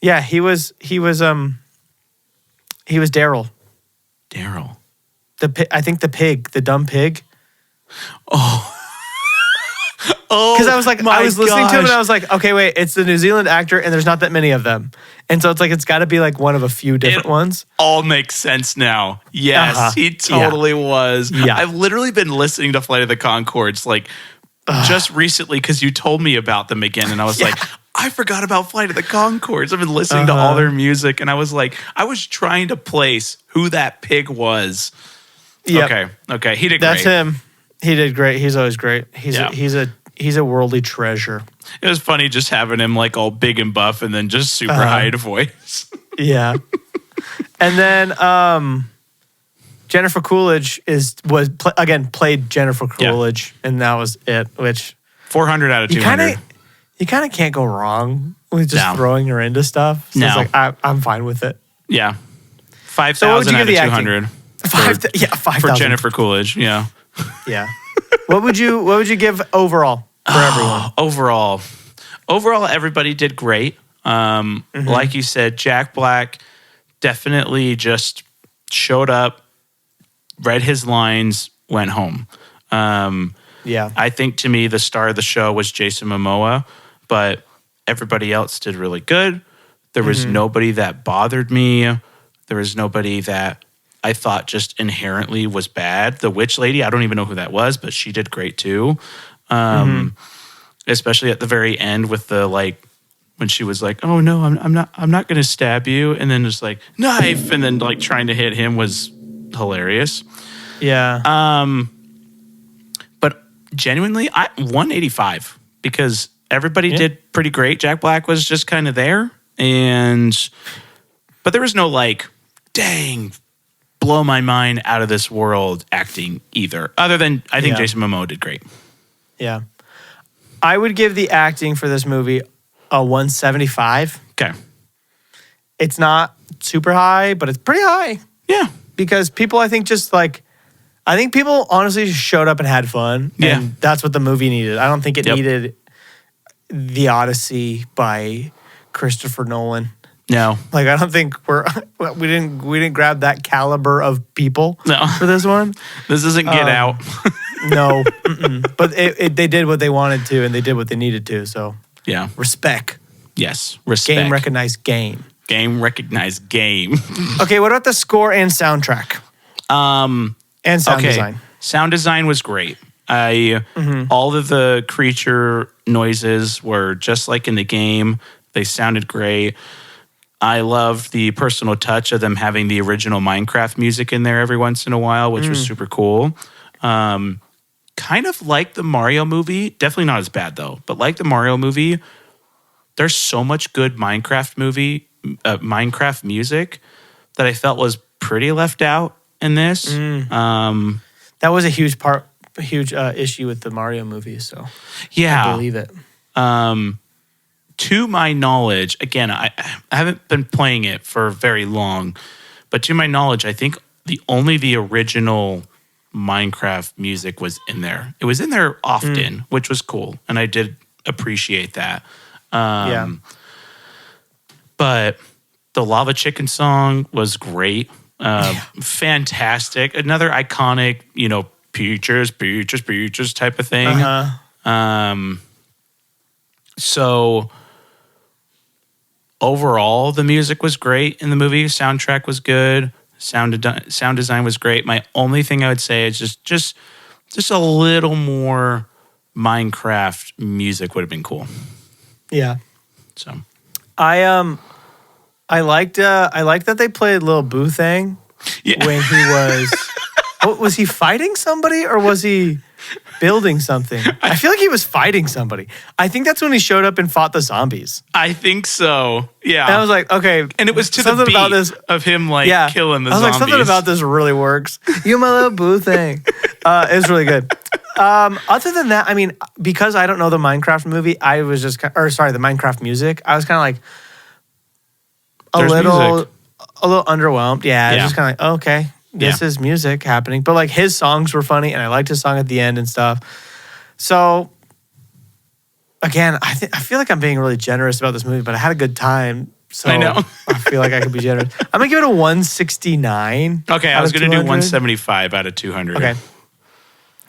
[SPEAKER 1] yeah, he was Daryl.
[SPEAKER 2] Daryl.
[SPEAKER 1] I think the pig, the dumb pig.
[SPEAKER 2] Oh,
[SPEAKER 1] because I was like, I was listening to him and I was like, okay, wait, it's the New Zealand actor and there's not that many of them, and so it's like it's got to be like one of a few different ones.
[SPEAKER 2] All makes sense now. Yes, he totally was.
[SPEAKER 1] Yeah,
[SPEAKER 2] I've literally been listening to Flight of the Conchords like. Just recently, because you told me about them again, and I was like, I forgot about Flight of the Conchords. I've been listening to all their music, and I was like, I was trying to place who that pig was. Yep. Okay, he did great.
[SPEAKER 1] That's him. He did great. He's always great. He's a worldly treasure.
[SPEAKER 2] It was funny just having him like all big and buff, and then just super high voice.
[SPEAKER 1] Yeah, and then Jennifer Coolidge played Jennifer Coolidge, and that was it. Which
[SPEAKER 2] 400 out of 200.
[SPEAKER 1] You kind of can't go wrong with just throwing her into stuff. So it's like I'm fine with it.
[SPEAKER 2] Yeah, 5,000 out of 200.
[SPEAKER 1] 5,000
[SPEAKER 2] for Jennifer Coolidge. Yeah,
[SPEAKER 1] yeah. What would you give overall for everyone?
[SPEAKER 2] Overall, everybody did great. Like you said, Jack Black definitely just showed up. Read his lines, went home. I think to me the star of the show was Jason Momoa, but everybody else did really good. There was nobody that bothered me. There was nobody that I thought just inherently was bad. The witch lady, I don't even know who that was, but she did great too. Especially at the very end with the when she was like, "Oh no, I'm not going to stab you," and then just like knife, and then like trying to hit him was hilarious.
[SPEAKER 1] Yeah.
[SPEAKER 2] But genuinely, 185 because everybody did pretty great. Jack Black was just kind of there, but there was no dang, blow my mind out of this world acting either. Other than I think Jason Momoa did great.
[SPEAKER 1] Yeah. I would give the acting for this movie a 175.
[SPEAKER 2] Okay.
[SPEAKER 1] It's not super high, but it's pretty high.
[SPEAKER 2] Yeah.
[SPEAKER 1] Because people, I think, people honestly just showed up and had fun.
[SPEAKER 2] Yeah.
[SPEAKER 1] And that's what the movie needed. I don't think it needed The Odyssey by Christopher Nolan.
[SPEAKER 2] No.
[SPEAKER 1] Like, I don't think we didn't grab that caliber of people for this one.
[SPEAKER 2] This isn't Get Out.
[SPEAKER 1] No. But they did what they wanted to, and they did what they needed to. So
[SPEAKER 2] yeah.
[SPEAKER 1] Respect.
[SPEAKER 2] Yes. Respect.
[SPEAKER 1] Game recognized game.
[SPEAKER 2] Game recognized game.
[SPEAKER 1] Okay, what about the score and soundtrack? And sound design.
[SPEAKER 2] Sound design was great. All of the creature noises were just like in the game. They sounded great. I loved the personal touch of them having the original Minecraft music in there every once in a while, which was super cool. Kind of like the Mario movie. Definitely not as bad, though. But like the Mario movie, there's so much good Minecraft music that I felt was pretty left out in this.
[SPEAKER 1] That was a huge issue with the Mario movie, so
[SPEAKER 2] yeah.
[SPEAKER 1] I believe it.
[SPEAKER 2] To my knowledge, again, I haven't been playing it for very long, but to my knowledge, I think only the original Minecraft music was in there. It was in there often, which was cool, and I did appreciate that. But the Lava Chicken song was great. Fantastic. Another iconic, peaches type of thing. So overall, the music was great in the movie. Soundtrack was good. Sound design was great. My only thing I would say is just a little more Minecraft music would have been cool.
[SPEAKER 1] Yeah.
[SPEAKER 2] So
[SPEAKER 1] I liked that they played Lil Boo Thing when he was was he fighting somebody or was he building something? I feel like he was fighting somebody. I think that's when he showed up and fought the zombies.
[SPEAKER 2] I think so. Yeah.
[SPEAKER 1] And I was like, okay.
[SPEAKER 2] And it was to the beat about this, of him killing the zombies.
[SPEAKER 1] I was like, something about this really works. You my little boo thing. It was really good. Other than that, I mean, because I don't know the Minecraft movie, I was just the Minecraft music. I was kind of like a little underwhelmed. Yeah. I was just kind of like, okay. This is music happening. But like his songs were funny and I liked his song at the end and stuff. So again, I feel like I'm being really generous about this movie, but I had a good time. So
[SPEAKER 2] I know.
[SPEAKER 1] I feel like I could be generous. I'm going to give it a 169.
[SPEAKER 2] Okay, I was going to do 175 out of 200.
[SPEAKER 1] Okay.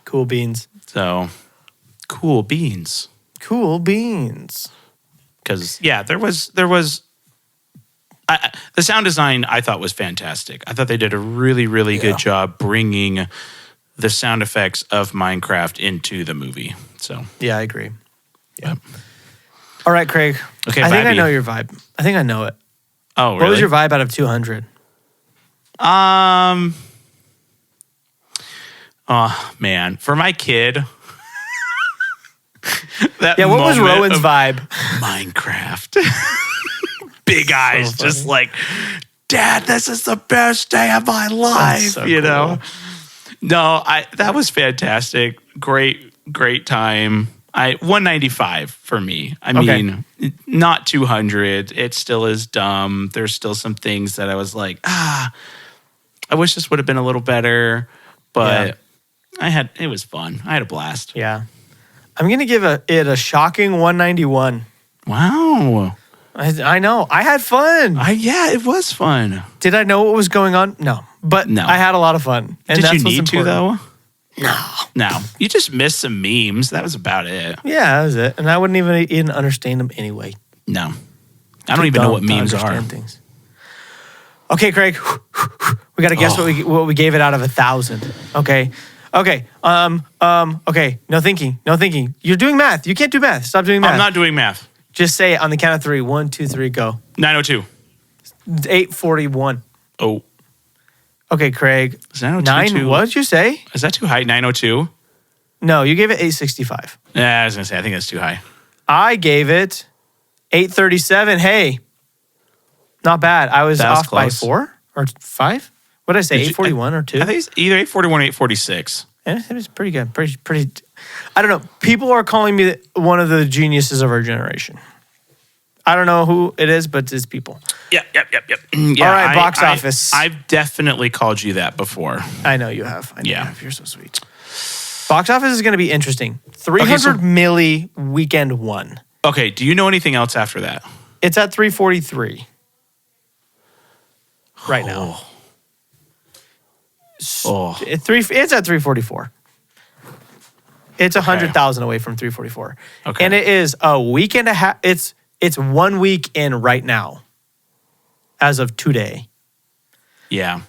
[SPEAKER 1] Cool beans.
[SPEAKER 2] So, cool beans.
[SPEAKER 1] Cool beans.
[SPEAKER 2] Because, there was the sound design I thought was fantastic. I thought they did a really, really good job bringing the sound effects of Minecraft into the movie. So
[SPEAKER 1] yeah, I agree. Yeah. All right, Craig.
[SPEAKER 2] Okay,
[SPEAKER 1] I think I know your vibe. I think I know it.
[SPEAKER 2] Oh, really?
[SPEAKER 1] What was your vibe out of 200?
[SPEAKER 2] Oh man, for my kid.
[SPEAKER 1] What was Rowan's vibe?
[SPEAKER 2] Minecraft. Big eyes, just like, Dad, this is the best day of my life. So know? No, that was fantastic. Great time. 195 for me. I mean, not 200. It still is dumb. There's still some things that I was like, I wish this would have been a little better, but it was fun. I had a blast.
[SPEAKER 1] Yeah. I'm going to give it a shocking 191.
[SPEAKER 2] Wow.
[SPEAKER 1] I know. I had fun.
[SPEAKER 2] It was fun.
[SPEAKER 1] Did I know what was going on? No. But I had a lot of fun. And
[SPEAKER 2] Did you need to, though?
[SPEAKER 1] No.
[SPEAKER 2] You just missed some memes. That was about it.
[SPEAKER 1] Yeah, that was it. And I wouldn't even understand them anyway.
[SPEAKER 2] No. I don't even know what memes are.
[SPEAKER 1] Things. Okay, Craig. We got to guess what we gave it out of 1,000. Okay. Okay. Okay. No thinking. You're doing math. You can't do math. Stop doing math.
[SPEAKER 2] I'm not doing math.
[SPEAKER 1] Just say it on the count of 3. 1, 2, 3, go.
[SPEAKER 2] 902.
[SPEAKER 1] 841.
[SPEAKER 2] Oh.
[SPEAKER 1] Okay, Craig.
[SPEAKER 2] Is 902
[SPEAKER 1] what did you say?
[SPEAKER 2] Is that too high? 902?
[SPEAKER 1] No, you gave it 865.
[SPEAKER 2] Yeah, I was going to say, I think that's too high.
[SPEAKER 1] I gave it 837. Hey. Not bad. I was off by 4 or 5. What did I say? 841 or 2?
[SPEAKER 2] I think it's either 841 or 846.
[SPEAKER 1] Yeah, it was pretty good. Pretty. I don't know. People are calling me one of the geniuses of our generation. I don't know who it is, but it's people.
[SPEAKER 2] Yep. Yeah,
[SPEAKER 1] all right, box office.
[SPEAKER 2] I've definitely called you that before.
[SPEAKER 1] I know you have. You have. You're so sweet. Box office is going to be interesting. 300 milli weekend one.
[SPEAKER 2] Okay, do you know anything else after that?
[SPEAKER 1] It's at 343 right now. It's at 344. It's 100,000 away from 344.
[SPEAKER 2] Okay.
[SPEAKER 1] And it is a week and a half. It's 1 week in right now, as of today.
[SPEAKER 2] Yeah.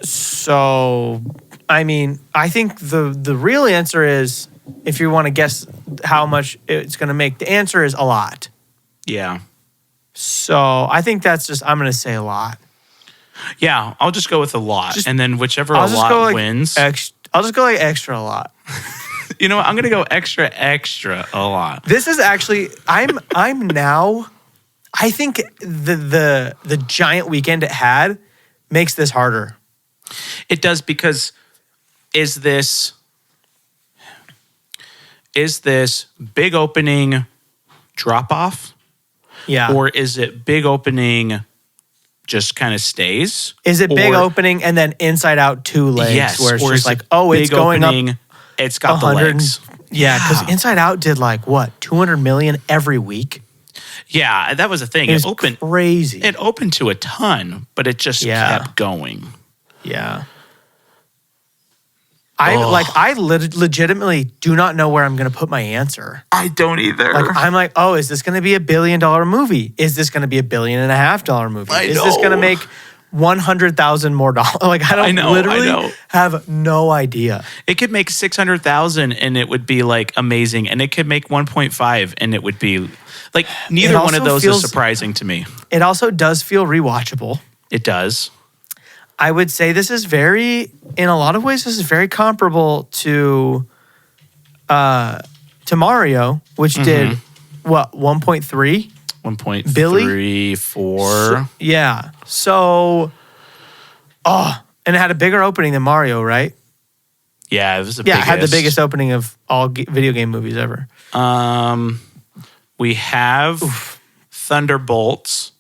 [SPEAKER 1] So, I mean, I think the real answer is, if you want to guess how much it's going to make, the answer is a lot.
[SPEAKER 2] Yeah.
[SPEAKER 1] So I think that's just, I'm going to say a lot.
[SPEAKER 2] Yeah, I'll just go with a lot. And then whichever
[SPEAKER 1] I'll
[SPEAKER 2] a lot wins.
[SPEAKER 1] I'll just go like extra a lot.
[SPEAKER 2] You know what? I'm going to go extra a lot.
[SPEAKER 1] This is actually, I'm now, I think the giant weekend it had makes this harder.
[SPEAKER 2] It does, because is this big opening drop off?
[SPEAKER 1] Yeah.
[SPEAKER 2] Or is it big opening just kind of stays?
[SPEAKER 1] Is it big opening and then Inside Out 2 legs?
[SPEAKER 2] Yes.
[SPEAKER 1] Where it's
[SPEAKER 2] or
[SPEAKER 1] just like, oh, it's going opening, up.
[SPEAKER 2] It's got the legs.
[SPEAKER 1] Yeah, because Inside Out did like, what, 200 million every week?
[SPEAKER 2] Yeah, that was the thing.
[SPEAKER 1] It opened crazy.
[SPEAKER 2] It opened to a ton, but it just kept going.
[SPEAKER 1] Yeah. I legitimately do not know where I'm going to put my answer.
[SPEAKER 2] I don't either.
[SPEAKER 1] Like, I'm like, oh, is this going to be $1 billion movie? Is this going to be $1.5 billion movie? Is this going to make 100,000 more dollars? Like, I literally have no idea.
[SPEAKER 2] It could make 600,000 and it would be like amazing, and it could make 1.5 and it would be like, neither one of those is surprising to me.
[SPEAKER 1] It also does feel rewatchable.
[SPEAKER 2] It does.
[SPEAKER 1] I would say this is in a lot of ways, this is very comparable to Mario, which did what, 1.3?
[SPEAKER 2] 1.34.
[SPEAKER 1] Yeah. So, and it had a bigger opening than Mario, right?
[SPEAKER 2] Yeah, it was
[SPEAKER 1] it had the biggest opening of all video game movies ever.
[SPEAKER 2] We have Thunderbolts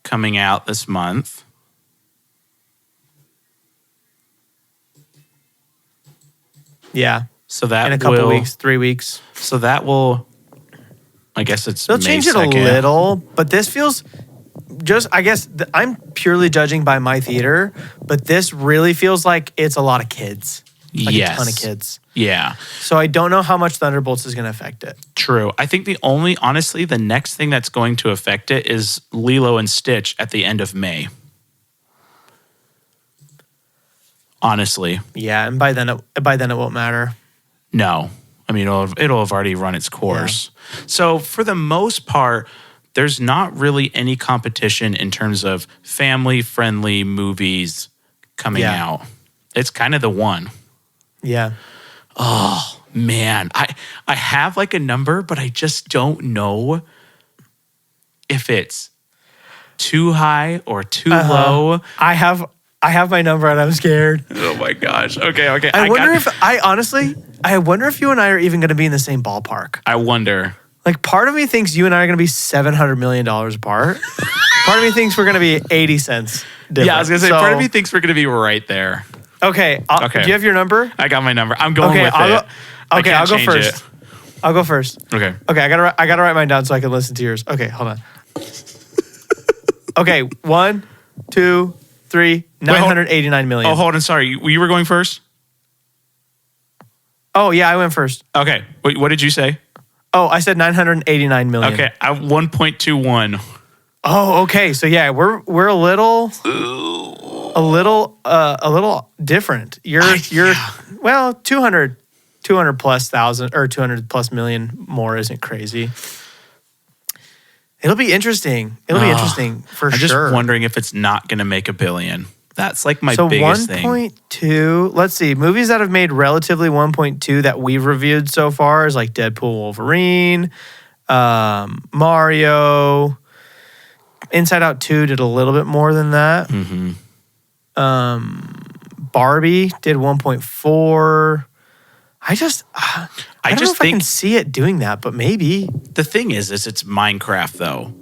[SPEAKER 2] coming out this month.
[SPEAKER 1] Yeah.
[SPEAKER 2] So that
[SPEAKER 1] in a couple weeks, 3 weeks.
[SPEAKER 2] So that will, I guess they'll
[SPEAKER 1] change it a little, but this feels just, I guess I'm purely judging by my theater, but this really feels like it's a lot of kids. Like a ton of kids.
[SPEAKER 2] Yeah.
[SPEAKER 1] So I don't know how much Thunderbolts is going to affect it.
[SPEAKER 2] True. I think honestly, the next thing that's going to affect it is Lilo and Stitch at the end of May. Honestly.
[SPEAKER 1] Yeah, and by then it won't matter.
[SPEAKER 2] No. I mean, it'll have already run its course. Yeah. So for the most part, there's not really any competition in terms of family-friendly movies coming out. It's kind of the one.
[SPEAKER 1] Yeah.
[SPEAKER 2] Oh, man. I have like a number, but I just don't know if it's too high or too low.
[SPEAKER 1] I have my number and I'm scared.
[SPEAKER 2] Oh my gosh. Okay.
[SPEAKER 1] I wonder if you and I are even going to be in the same ballpark.
[SPEAKER 2] I wonder.
[SPEAKER 1] Like, part of me thinks you and I are going to be $700 million apart. Part of me thinks we're going to be 80 cents different.
[SPEAKER 2] Yeah, I was going to say, part of me thinks we're going to be right there.
[SPEAKER 1] Okay. Do you have your number?
[SPEAKER 2] I got my number. I'm going with it.
[SPEAKER 1] I'll go first. I'll go first.
[SPEAKER 2] Okay.
[SPEAKER 1] Okay, I gotta write mine down so I can listen to yours. Okay, hold on. Okay, 1, 2, 3, 989 million.
[SPEAKER 2] Oh, hold on. Sorry. You were going first?
[SPEAKER 1] Oh, yeah, I went first.
[SPEAKER 2] Okay. Wait, what did you say?
[SPEAKER 1] Oh, I said 989 million.
[SPEAKER 2] Okay, 1.21.
[SPEAKER 1] Oh, okay. So yeah, we're a little different. You're well, 200 plus thousand or 200 plus million more isn't crazy. It'll be interesting. It'll be interesting for
[SPEAKER 2] I'm
[SPEAKER 1] sure.
[SPEAKER 2] I'm just wondering if it's not going to make $1 billion. That's like my
[SPEAKER 1] biggest
[SPEAKER 2] thing.
[SPEAKER 1] 1.2. Let's see. Movies that have made relatively 1.2 that we've reviewed so far is like Deadpool, Wolverine, Mario. Inside Out 2 did a little bit more than that.
[SPEAKER 2] Mm-hmm.
[SPEAKER 1] Barbie did 1.4. I don't know if I can see it doing that, but maybe.
[SPEAKER 2] The thing is it's Minecraft though.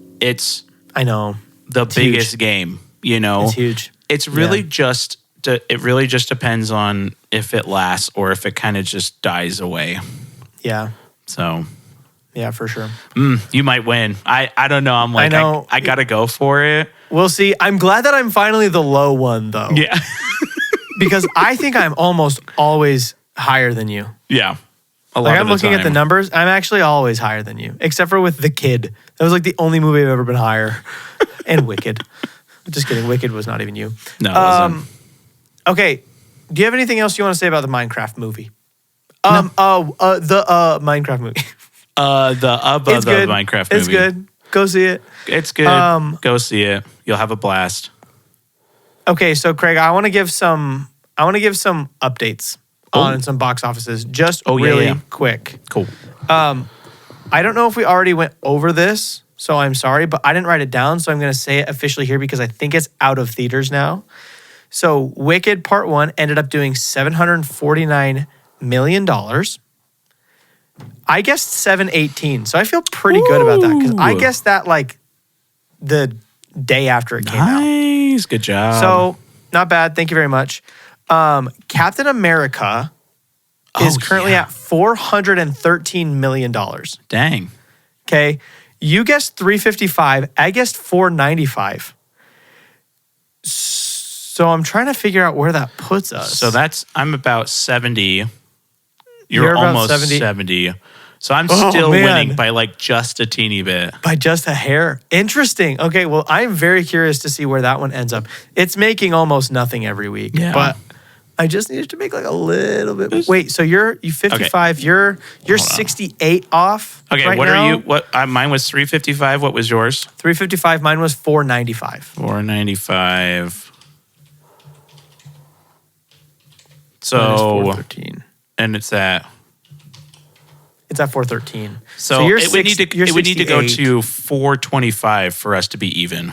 [SPEAKER 1] I know.
[SPEAKER 2] The biggest game, you know.
[SPEAKER 1] It's huge.
[SPEAKER 2] It's really it really just depends on if it lasts or if it kind of just dies away.
[SPEAKER 1] Yeah.
[SPEAKER 2] So
[SPEAKER 1] Yeah, for sure.
[SPEAKER 2] You might win. I don't know. I'm like, I got to go for it.
[SPEAKER 1] We'll see. I'm glad that I'm finally the low one, though.
[SPEAKER 2] Yeah.
[SPEAKER 1] Because I think I'm almost always higher than you.
[SPEAKER 2] Yeah.
[SPEAKER 1] I'm looking at the numbers. I'm actually always higher than you, except for with The Kid. That was like the only movie I've ever been higher. And Wicked. Just kidding. Wicked was not even you.
[SPEAKER 2] No, it wasn't.
[SPEAKER 1] Okay. Do you have anything else you want to say about the Minecraft movie? The Minecraft movie.
[SPEAKER 2] The Minecraft movie.
[SPEAKER 1] It's good. Go see it.
[SPEAKER 2] It's good. Go see it. You'll have a blast.
[SPEAKER 1] Okay, so Craig, I want to give some updates on some box offices, just really quick.
[SPEAKER 2] Cool.
[SPEAKER 1] I don't know if we already went over this, so I'm sorry, but I didn't write it down, so I'm going to say it officially here because I think it's out of theaters now. So Wicked Part 1 ended up doing $749 million. I guessed 718, so I feel pretty good about that because I guessed that like the day after it came out.
[SPEAKER 2] Nice, good job.
[SPEAKER 1] So not bad. Thank you very much. Captain America is currently at $413 million.
[SPEAKER 2] Dang.
[SPEAKER 1] Okay, you guessed 355. I guessed 495. So I'm trying to figure out where that puts us.
[SPEAKER 2] So I'm about 70. You're almost 70. So I'm still winning by like just a teeny bit.
[SPEAKER 1] By just a hair. Interesting. Okay, well, I'm very curious to see where that one ends up. It's making almost nothing every week. Yeah. But I just needed to make like a little bit. Wait, so you 55, okay. You're 68 off.
[SPEAKER 2] Okay,
[SPEAKER 1] right
[SPEAKER 2] what
[SPEAKER 1] now.
[SPEAKER 2] Are you? What mine was 355. What was yours?
[SPEAKER 1] 355. Mine was 495.
[SPEAKER 2] 495. So
[SPEAKER 1] 413.
[SPEAKER 2] And it's at
[SPEAKER 1] 413.
[SPEAKER 2] So it would need to go to 425 for us to be even.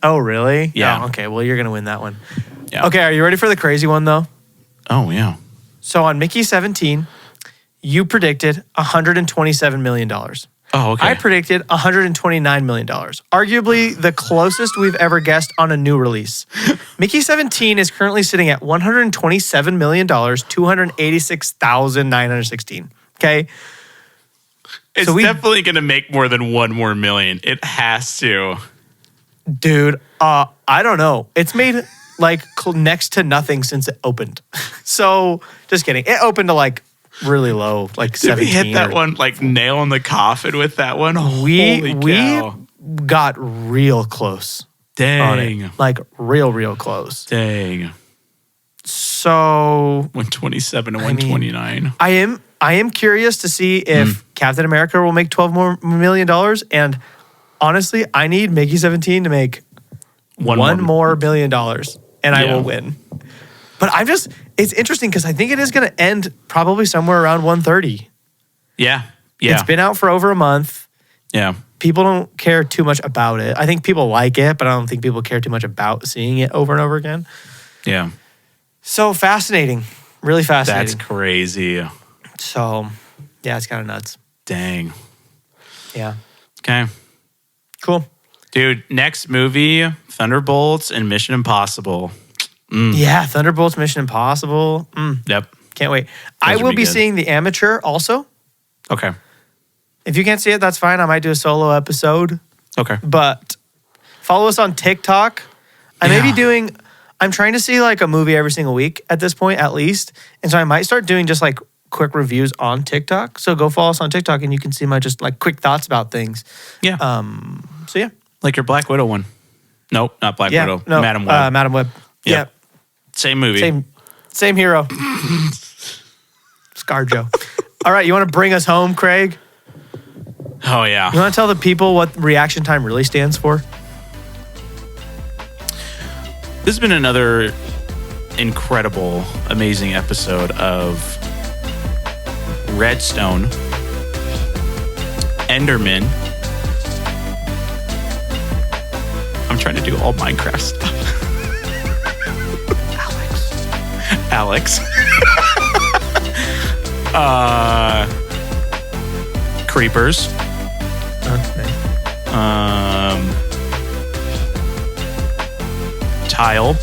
[SPEAKER 1] Oh, really?
[SPEAKER 2] Yeah.
[SPEAKER 1] Oh, okay, well, you're going to win that one.
[SPEAKER 2] Yeah.
[SPEAKER 1] Okay, are you ready for the crazy one, though?
[SPEAKER 2] Oh, yeah.
[SPEAKER 1] So on Mickey 17, you predicted $127 million.
[SPEAKER 2] Oh, okay.
[SPEAKER 1] I predicted $129 million. Arguably the closest we've ever guessed on a new release. Mickey 17 is currently sitting at $127 million, 286,916. Okay?
[SPEAKER 2] It's definitely going to make more than one more million. It has to.
[SPEAKER 1] Dude, I don't know. It's made like next to nothing since it opened. So, just kidding. It opened to like really low, like 17.
[SPEAKER 2] Did we hit that one, like nail in the coffin with that one?
[SPEAKER 1] We got real close.
[SPEAKER 2] Dang.
[SPEAKER 1] Like real close.
[SPEAKER 2] Dang.
[SPEAKER 1] So
[SPEAKER 2] 127 to 129.
[SPEAKER 1] I am curious to see if Captain America will make $12 million. And honestly, I need Mickey 17 to make one more $1 million. And I will win. But it's interesting because I think it is going to end probably somewhere around 130.
[SPEAKER 2] Yeah.
[SPEAKER 1] It's been out for over a month.
[SPEAKER 2] Yeah.
[SPEAKER 1] People don't care too much about it. I think people like it, but I don't think people care too much about seeing it over and over again.
[SPEAKER 2] Yeah.
[SPEAKER 1] So fascinating. Really fascinating.
[SPEAKER 2] That's crazy.
[SPEAKER 1] So, yeah, it's kind of nuts.
[SPEAKER 2] Dang.
[SPEAKER 1] Yeah.
[SPEAKER 2] Okay.
[SPEAKER 1] Cool.
[SPEAKER 2] Dude, next movie, Thunderbolts and Mission Impossible.
[SPEAKER 1] Yeah, Thunderbolts, Mission Impossible.
[SPEAKER 2] Yep.
[SPEAKER 1] Can't wait. I will be seeing The Amateur also.
[SPEAKER 2] Okay.
[SPEAKER 1] If you can't see it, that's fine. I might do a solo episode.
[SPEAKER 2] Okay.
[SPEAKER 1] But follow us on TikTok. I'm trying to see like a movie every single week at this point, at least. And so I might start doing just like quick reviews on TikTok. So go follow us on TikTok and you can see my just like quick thoughts about things.
[SPEAKER 2] Yeah.
[SPEAKER 1] So yeah.
[SPEAKER 2] Like your Black Widow one. Nope, not Black Widow.
[SPEAKER 1] No,
[SPEAKER 2] Madam Web.
[SPEAKER 1] Madam Web.
[SPEAKER 2] Yep. Yeah. Same movie.
[SPEAKER 1] Same hero. ScarJo. All right, you want to bring us home, Craig?
[SPEAKER 2] Oh, yeah.
[SPEAKER 1] You want to tell the people what reaction time really stands for?
[SPEAKER 2] This has been another incredible, amazing episode of Redstone, Enderman. I'm trying to do all Minecraft stuff. Alex. Creepers.
[SPEAKER 1] Okay.
[SPEAKER 2] Tile.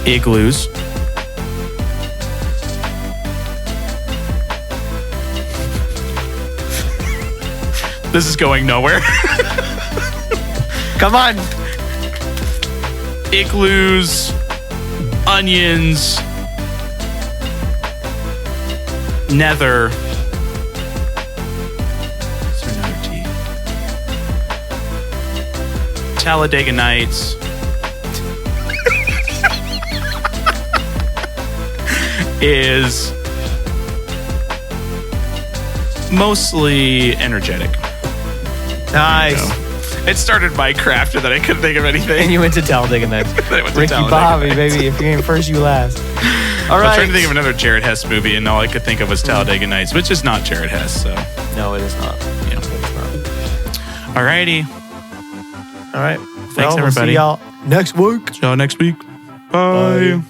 [SPEAKER 2] Igloos. This is going nowhere.
[SPEAKER 1] Come on.
[SPEAKER 2] Igloos, onions, nether. Is there another T? Talladega Nights. Is mostly energetic.
[SPEAKER 1] Nice.
[SPEAKER 2] It started Minecraft and then I couldn't think of anything.
[SPEAKER 1] And you went to Talladega Nights. Ricky Bobby, baby. If you ain't first, you last. All right.
[SPEAKER 2] I'm trying to think of another Jared Hess movie, and all I could think of was Talladega Nights, which is not Jared Hess. So
[SPEAKER 1] no, it is not.
[SPEAKER 2] Yeah. Alrighty.
[SPEAKER 1] All right.
[SPEAKER 2] Thanks, everybody.
[SPEAKER 1] We'll see y'all next week.
[SPEAKER 2] See y'all next week. Bye.